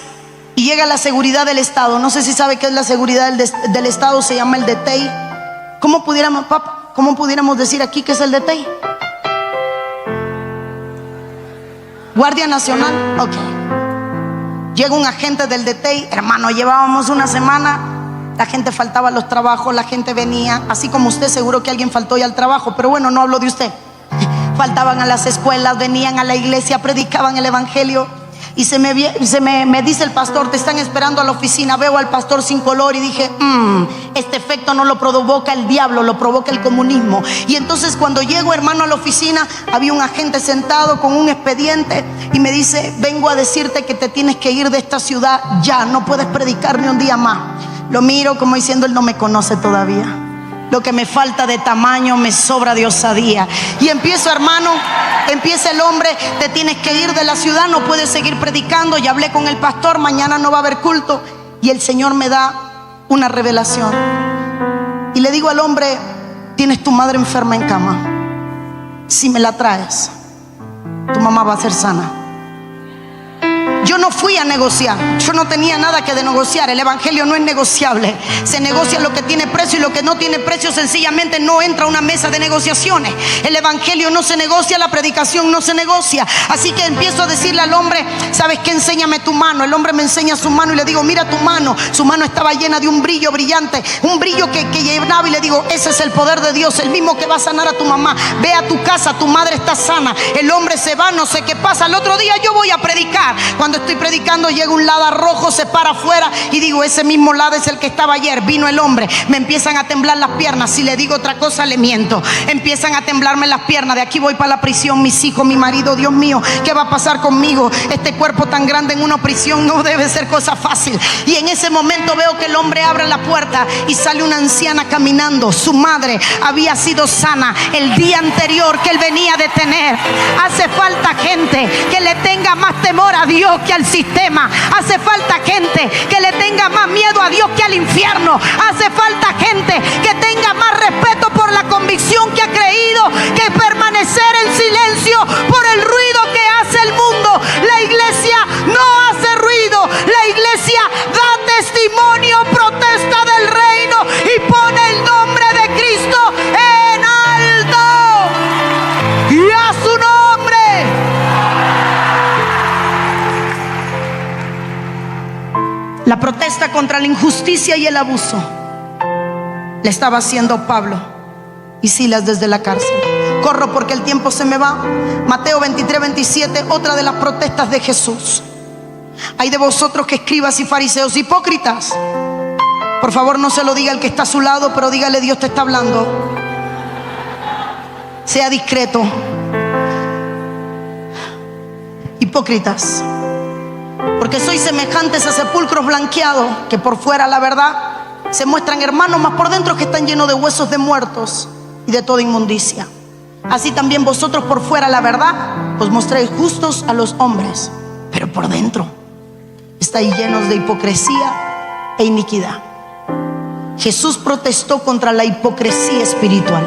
y llega la seguridad del Estado. No sé si sabe qué es la seguridad del Estado. Se llama el DETEI. ¿Cómo pudiéramos decir aquí que es el DETEI? Guardia Nacional. Ok. Llega un agente del DETEI. Hermano, llevábamos una semana. La gente faltaba a los trabajos, la gente venía. Así como usted, seguro que alguien faltó ya al trabajo. Pero bueno, no hablo de usted. Faltaban a las escuelas, venían a la iglesia, predicaban el evangelio. Y me dice el pastor: te están esperando a la oficina. Veo al pastor sin color y dije: este efecto no lo provoca el diablo, lo provoca el comunismo. Y entonces cuando llego, hermano, a la oficina, había un agente sentado con un expediente y me dice: vengo a decirte que te tienes que ir de esta ciudad ya, no puedes predicar ni un día más. Lo miro como diciendo: él no me conoce todavía. Lo que me falta de tamaño me sobra de osadía. Y empieza el hombre: te tienes que ir de la ciudad, no puedes seguir predicando. Ya hablé con el pastor, mañana no va a haber culto. Y el Señor me da una revelación. Y le digo al hombre: tienes tu madre enferma en cama. Si me la traes, tu mamá va a ser sana. Yo no fui a negociar, yo no tenía nada que de negociar. El evangelio no es negociable. Se negocia lo que tiene precio y lo que no tiene precio sencillamente no entra a una mesa de negociaciones. El evangelio no se negocia, la predicación no se negocia. Así que empiezo a decirle al hombre: ¿sabes qué? Enséñame tu mano. El hombre me enseña su mano y le digo: mira tu mano. Su mano estaba llena de un brillo brillante, un brillo que llenaba, y le digo: ese es el poder de Dios, el mismo que va a sanar a tu mamá. Ve a tu casa, tu madre está sana. El hombre se va, no sé qué pasa. Al otro día yo voy a predicar. Cuando estoy predicando, llega un lada rojo, se para afuera y digo: ese mismo lada es el que estaba ayer. Vino el hombre, me empiezan a temblar las piernas. Si le digo otra cosa, le miento. Empiezan a temblarme las piernas. De aquí voy para la prisión, mis hijos, mi marido. Dios mío, ¿qué va a pasar conmigo? Este cuerpo tan grande en una prisión no debe ser cosa fácil. Y en ese momento veo que el hombre abre la puerta y sale una anciana caminando. Su madre había sido sana el día anterior que él venía de tener. Hace falta gente que le tenga más temor a Dios que al sistema. Hace falta gente que le infierno. Hace falta gente que tenga más respeto por la convicción que ha creído que permanecer en silencio por el ruido que hace el mundo. La iglesia no hace ruido. La iglesia da testimonio, protesta del reino y pone el nombre de Cristo en alto. Y a su nombre. La protesta contra la injusticia y el abuso le estaba haciendo Pablo y Silas desde la cárcel. Corro porque el tiempo se me va. Mateo 23:27, otra de las protestas de Jesús. Hay de vosotros que escribas y fariseos hipócritas. Por favor, no se lo diga al que está a su lado, pero dígale: Dios te está hablando. Sea discreto. Hipócritas, porque sois semejantes a sepulcros blanqueados, que por fuera, la verdad, se muestran hermanos, mas por dentro que están llenos de huesos de muertos y de toda inmundicia. Así también vosotros por fuera, la verdad, os mostráis justos a los hombres, pero por dentro estáis llenos de hipocresía e iniquidad. Jesús protestó contra la hipocresía espiritual.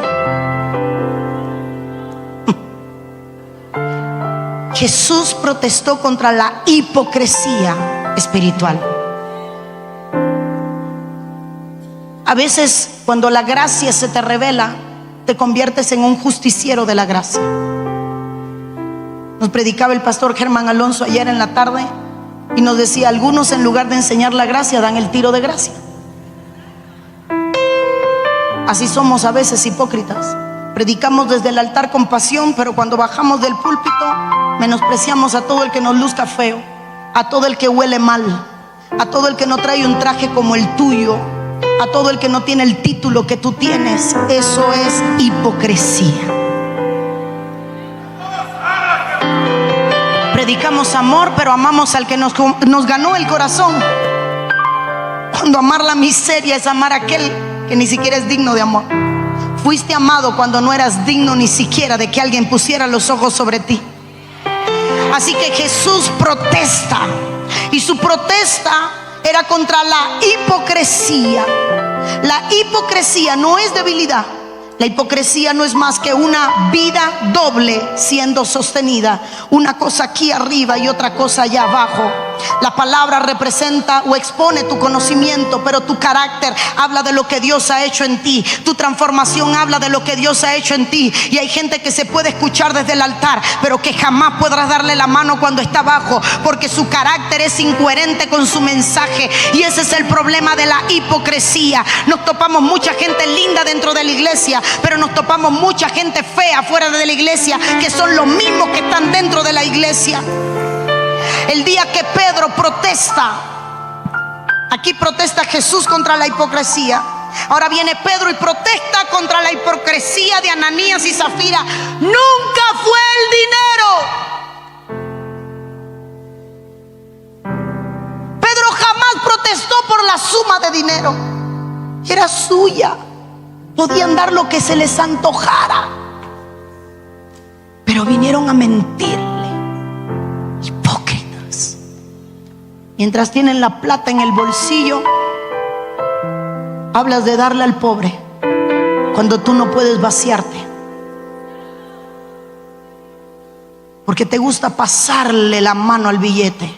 Jesús protestó contra la hipocresía espiritual. A veces, cuando la gracia se te revela, te conviertes en un justiciero de la gracia. Nos predicaba el pastor Germán Alonso ayer en la tarde y nos decía: algunos, en lugar de enseñar la gracia, dan el tiro de gracia. Así somos a veces, hipócritas. Predicamos desde el altar con pasión, pero cuando bajamos del púlpito menospreciamos a todo el que nos luzca feo, a todo el que huele mal, a todo el que no trae un traje como el tuyo, a todo el que no tiene el título que tú tienes. Eso es hipocresía. Predicamos amor, pero amamos al que nos ganó el corazón. Cuando amar la miseria es amar a aquel que ni siquiera es digno de amor. Fuiste amado cuando no eras digno ni siquiera de que alguien pusiera los ojos sobre ti. Así que Jesús protesta, y su protesta era contra la hipocresía. La hipocresía no es debilidad. La hipocresía no es más que una vida doble siendo sostenida, una cosa aquí arriba y otra cosa allá abajo. La palabra representa o expone tu conocimiento, pero tu carácter habla de lo que Dios ha hecho en ti. Tu transformación habla de lo que Dios ha hecho en ti. Y hay gente que se puede escuchar desde el altar, pero que jamás podrás darle la mano cuando está abajo, porque su carácter es incoherente con su mensaje. Y ese es el problema de la hipocresía. Nos topamos mucha gente linda dentro de la iglesia, pero nos topamos mucha gente fea fuera de la iglesia, que son los mismos que están dentro de la iglesia. El día que Pedro protesta, aquí protesta Jesús contra la hipocresía. Ahora viene Pedro y protesta contra la hipocresía de Ananías y Zafira. Nunca fue el dinero. Pedro jamás protestó por la suma de dinero. Era suya. Podían dar lo que se les antojara, pero vinieron a mentirle. Hipócritas. Mientras tienen la plata en el bolsillo, hablas de darle al pobre cuando tú no puedes vaciarte, porque te gusta pasarle la mano al billete.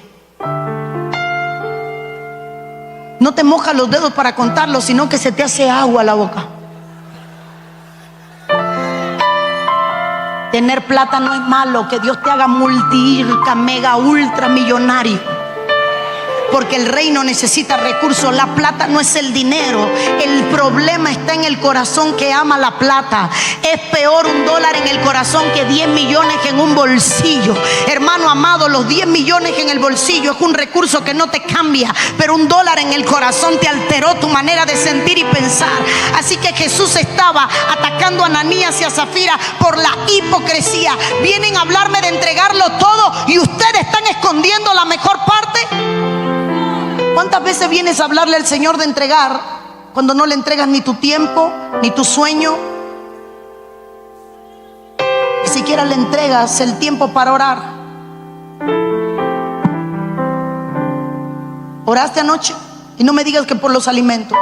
No te mojas los dedos para contarlo, sino que se te hace agua a la boca. Tener plata no es malo, que Dios te haga multi, mega, ultra millonario, porque el reino necesita recursos. La plata no es el dinero. El problema está en el corazón que ama la plata. Es peor $1 en el corazón que 10 millones en un bolsillo. Hermano amado, los 10 millones en el bolsillo es un recurso que no te cambia, pero $1 en el corazón te alteró tu manera de sentir y pensar. Así que Jesús estaba atacando a Ananías y a Zafira por la hipocresía. Vienen a hablarme de entregarlo todo y ustedes están escondiendo la mejor parte. ¿Cuántas veces vienes a hablarle al Señor de entregar cuando no le entregas ni tu tiempo, ni tu sueño? Ni siquiera le entregas el tiempo para orar. ¿Oraste anoche? y no me digas que por los alimentos.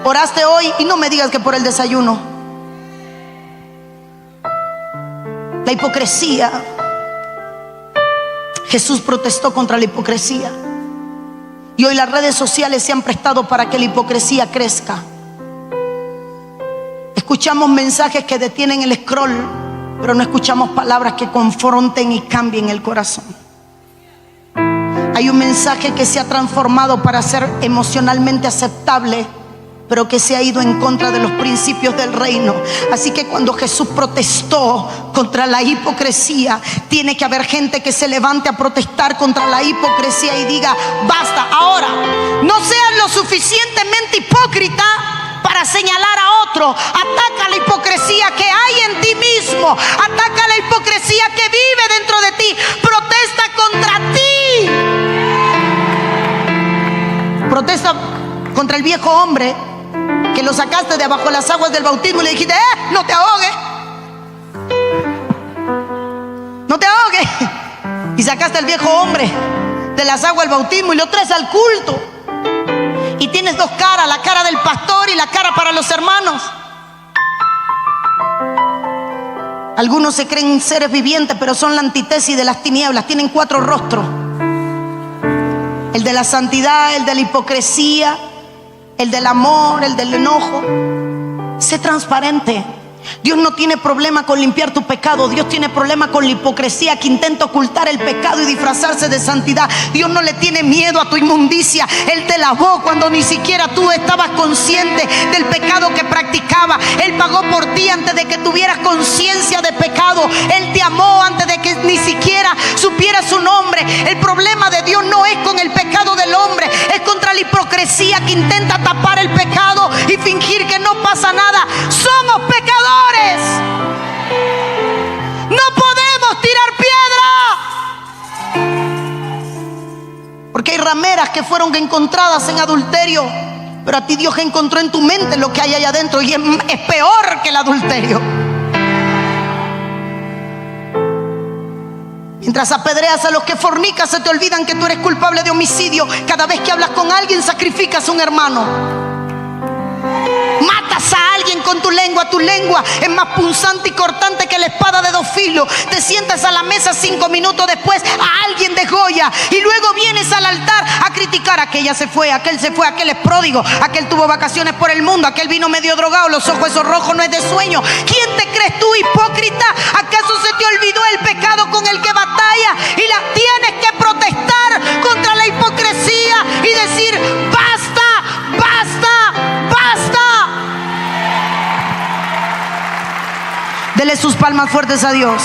Oraste hoy y no me digas que por el desayuno. La hipocresía. Jesús protestó contra la hipocresía. Y hoy las redes sociales se han prestado para que la hipocresía crezca. Escuchamos mensajes que detienen el scroll, pero no escuchamos palabras que confronten y cambien el corazón. Hay un mensaje que se ha transformado para ser emocionalmente aceptable, pero que se ha ido en contra de los principios del reino. Así que cuando Jesús protestó contra la hipocresía, tiene que haber gente que se levante a protestar contra la hipocresía y diga: basta. Ahora, no seas lo suficientemente hipócrita para señalar a otro. Ataca la hipocresía que hay en ti mismo. Ataca la hipocresía que vive dentro de ti. Protesta contra ti. Protesta contra el viejo hombre que lo sacaste de abajo las aguas del bautismo y le dijiste: no te ahogues, no te ahogues. Y sacaste al viejo hombre de las aguas del bautismo y lo traes al culto. Y tienes dos caras: la cara del pastor y la cara para los hermanos. Algunos se creen seres vivientes, pero son la antítesis de las tinieblas. Tienen 4 rostros: el de la santidad, el de la hipocresía, el del amor, el del enojo. Sé transparente. Dios no tiene problema con limpiar tu pecado. Dios tiene problema con la hipocresía que intenta ocultar el pecado y disfrazarse de santidad. Dios no le tiene miedo a tu inmundicia. Él te lavó cuando ni siquiera tú estabas consciente del pecado que practicaba. Él pagó por ti antes de que tuvieras conciencia de pecado. Él te amó antes de que ni siquiera supieras su nombre. El problema de Dios no es con el pecado del hombre, es contra la hipocresía que intenta tapar el pecado y fingir que no pasa nada. Somos pecadores. No podemos tirar piedra, porque hay rameras que fueron encontradas en adulterio, pero a ti Dios encontró en tu mente lo que hay allá adentro y es peor que el adulterio. Mientras apedreas a los que fornican, se te olvidan que tú eres culpable de homicidio. Cada vez que hablas con alguien, sacrificas a un hermano. Matas a alguien con tu lengua es más punzante y cortante que la espada de 2 filos. Te sientas a la mesa 5 minutos después, a alguien degolla, y luego vienes al altar a criticar: aquella se fue, aquel es pródigo, aquel tuvo vacaciones por el mundo, aquel vino medio drogado, los ojos esos rojos no es de sueño. ¿Quién te crees tú, hipócrita? ¿Acaso se te olvidó el pecado con el que batalla y la tienes que protestar contra la hipocresía y decir: basta, basta, basta? Dele sus palmas fuertes a Dios.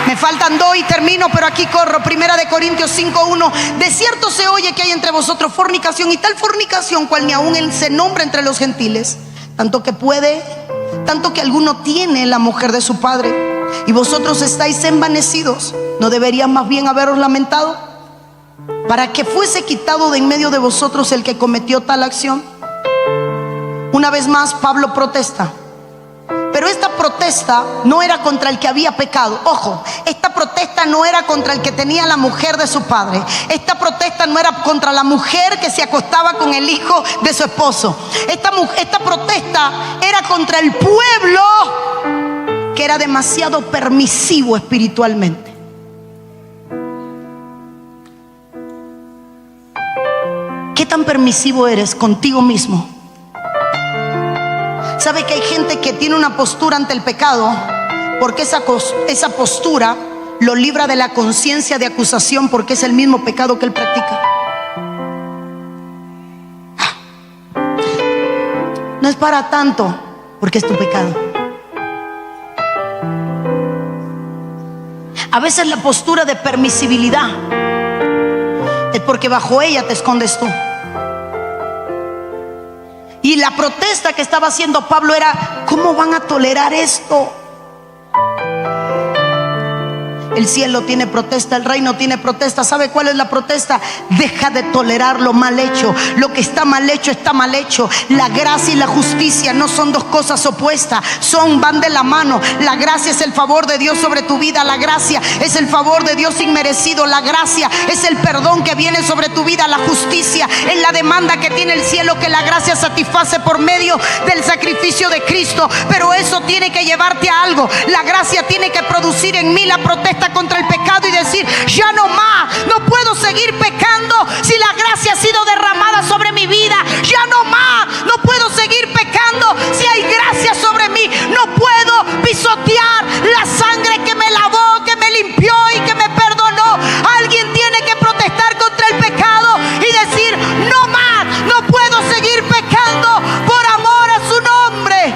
Me faltan 2 y termino, pero aquí corro. 1 Corintios 5:1. De cierto se oye que hay entre vosotros fornicación, y tal fornicación cual ni aún se nombra entre los gentiles, tanto que alguno tiene la mujer de su padre, y vosotros estáis envanecidos. ¿No debería más bien haberos lamentado para que fuese quitado de en medio de vosotros el que cometió tal acción? Una vez más, Pablo protesta. Pero esta protesta no era contra el que había pecado. Ojo, esta protesta no era contra el que tenía la mujer de su padre. Esta protesta no era contra la mujer que se acostaba con el hijo de su esposo. Esta protesta era contra el pueblo que era demasiado permisivo espiritualmente. ¿Qué tan permisivo eres contigo mismo? ¿Sabe que hay gente que tiene una postura ante el pecado porque esa postura lo libra de la conciencia de acusación, porque es el mismo pecado que él practica? No es para tanto, porque es tu pecado. A veces la postura de permisibilidad es porque bajo ella te escondes tú. Y la protesta que estaba haciendo Pablo era: ¿cómo van a tolerar esto? El cielo tiene protesta, el reino tiene protesta. ¿Sabe cuál es la protesta? Deja de tolerar lo mal hecho. Lo que está mal hecho está mal hecho. La gracia y la justicia no son dos cosas opuestas, van de la mano. La gracia es el favor de Dios sobre tu vida. La gracia es el favor de Dios inmerecido. La gracia es el perdón que viene sobre tu vida. La justicia es la demanda que tiene el cielo, que la gracia satisface por medio del sacrificio de Cristo. Pero eso tiene que llevarte a algo. La gracia tiene que producir en mí la protesta contra el pecado y decir: ya no más, no puedo seguir pecando si la gracia ha sido derramada sobre mi vida. Ya no más, no puedo seguir pecando si hay gracia sobre mí. No puedo pisotear la sangre que me lavó, que me limpió y que me perdonó. Alguien tiene que protestar contra el pecado y decir: no más, no puedo seguir pecando por amor a su nombre.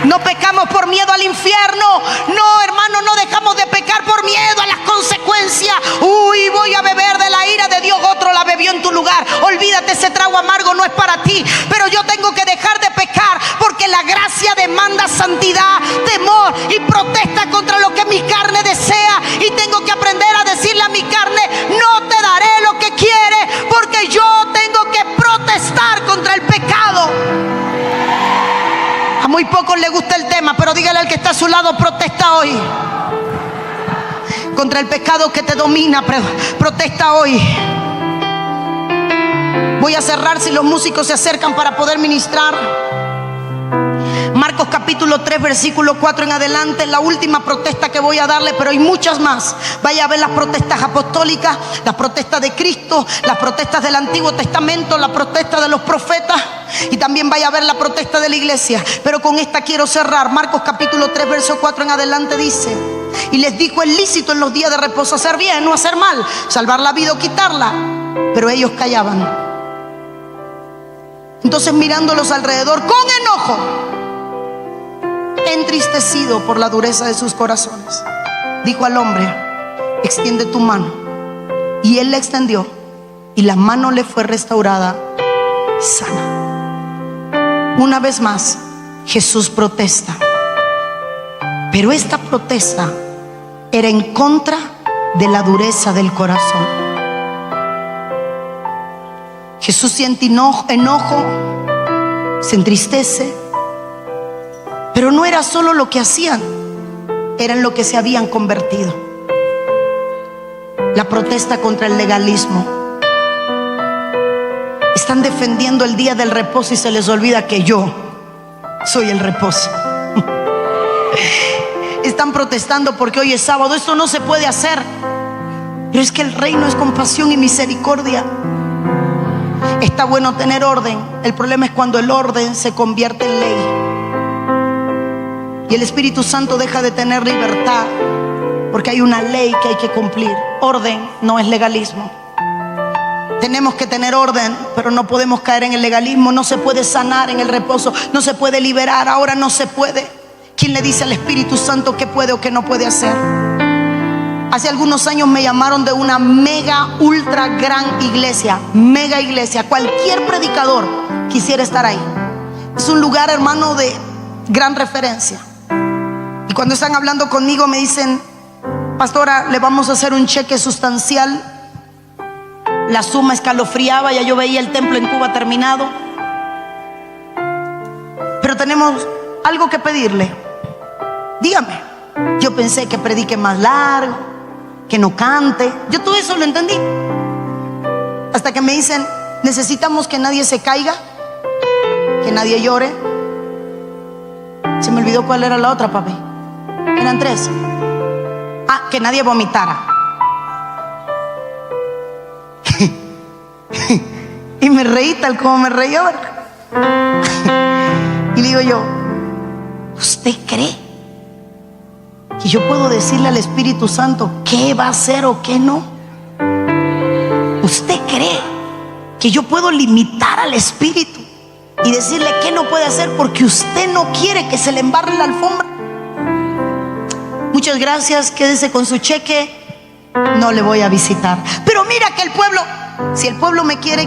No pecamos por miedo al infierno. No, hermano, no dejamos de pecar por miedo a las consecuencias. Uy, voy a beber de la ira de Dios. Otro la bebió en tu lugar. Olvídate, ese trago amargo no es para ti. Pero yo tengo que dejar de pecar porque la gracia demanda santidad, temor y protesta contra lo que mi carne desea. Y tengo que aprender a decirle a mi carne: no te daré lo que quieres, porque yo tengo que protestar contra el pecado. A muy pocos les gusta el tema, pero dígale al que está a su lado: protesta hoy contra el pecado que te domina. Protesta hoy. Voy a cerrar si los músicos se acercan para poder ministrar. Marcos capítulo 3 versículo 4 en adelante, la última protesta que voy a darle, pero hay muchas más. Vaya a ver las protestas apostólicas, las protestas de Cristo, las protestas del Antiguo Testamento, la protesta de los profetas, y también vaya a ver la protesta de la iglesia. Pero con esta quiero cerrar. Marcos capítulo 3 verso 4 en adelante dice: y les dijo: es lícito en los días de reposo hacer bien, no hacer mal, salvar la vida o quitarla. Pero ellos callaban. Entonces, mirándolos alrededor con enojo, entristecido por la dureza de sus corazones, dijo al hombre: extiende tu mano. Y él la extendió, y la mano le fue restaurada sana. Una vez más, Jesús protesta, pero esta protesta era en contra de la dureza del corazón. Jesús siente enojo, se entristece, pero no era solo lo que hacían, era en lo que se habían convertido. La protesta contra el legalismo. Están defendiendo el día del reposo y se les olvida que yo soy el reposo. Están protestando porque hoy es sábado. Esto no se puede hacer. Pero es que el reino es compasión y misericordia. Está bueno tener orden. El problema es cuando el orden se convierte en ley y el Espíritu Santo deja de tener libertad porque hay una ley que hay que cumplir. Orden no es legalismo. Tenemos que tener orden, pero no podemos caer en el legalismo. No se puede sanar en el reposo, no se puede liberar. Ahora no se puede. ¿Quién le dice al Espíritu Santo qué puede o qué no puede hacer? Hace algunos años me llamaron de una mega, ultra gran iglesia. Mega iglesia. Cualquier predicador quisiera estar ahí. Es un lugar, hermano, de gran referencia. Y cuando están hablando conmigo me dicen: pastora, le vamos a hacer un cheque sustancial. La suma escalofriaba, ya yo veía el templo en Cuba terminado. Pero tenemos algo que pedirle. Dígame. Yo pensé que predique más largo, que no cante. Yo todo eso lo entendí. Hasta que me dicen: necesitamos que nadie se caiga, que nadie llore. Se me olvidó cuál era la otra, papi. Eran 3. Que nadie vomitara. Y me reí tal como me reí ahora. Y le digo yo: ¿usted cree que yo puedo decirle al Espíritu Santo qué va a hacer o qué no? ¿Usted cree que yo puedo limitar al Espíritu y decirle qué no puede hacer porque usted no quiere que se le embarre la alfombra? Muchas gracias, quédese con su cheque, no le voy a visitar. Pero mira que el pueblo, si el pueblo me quiere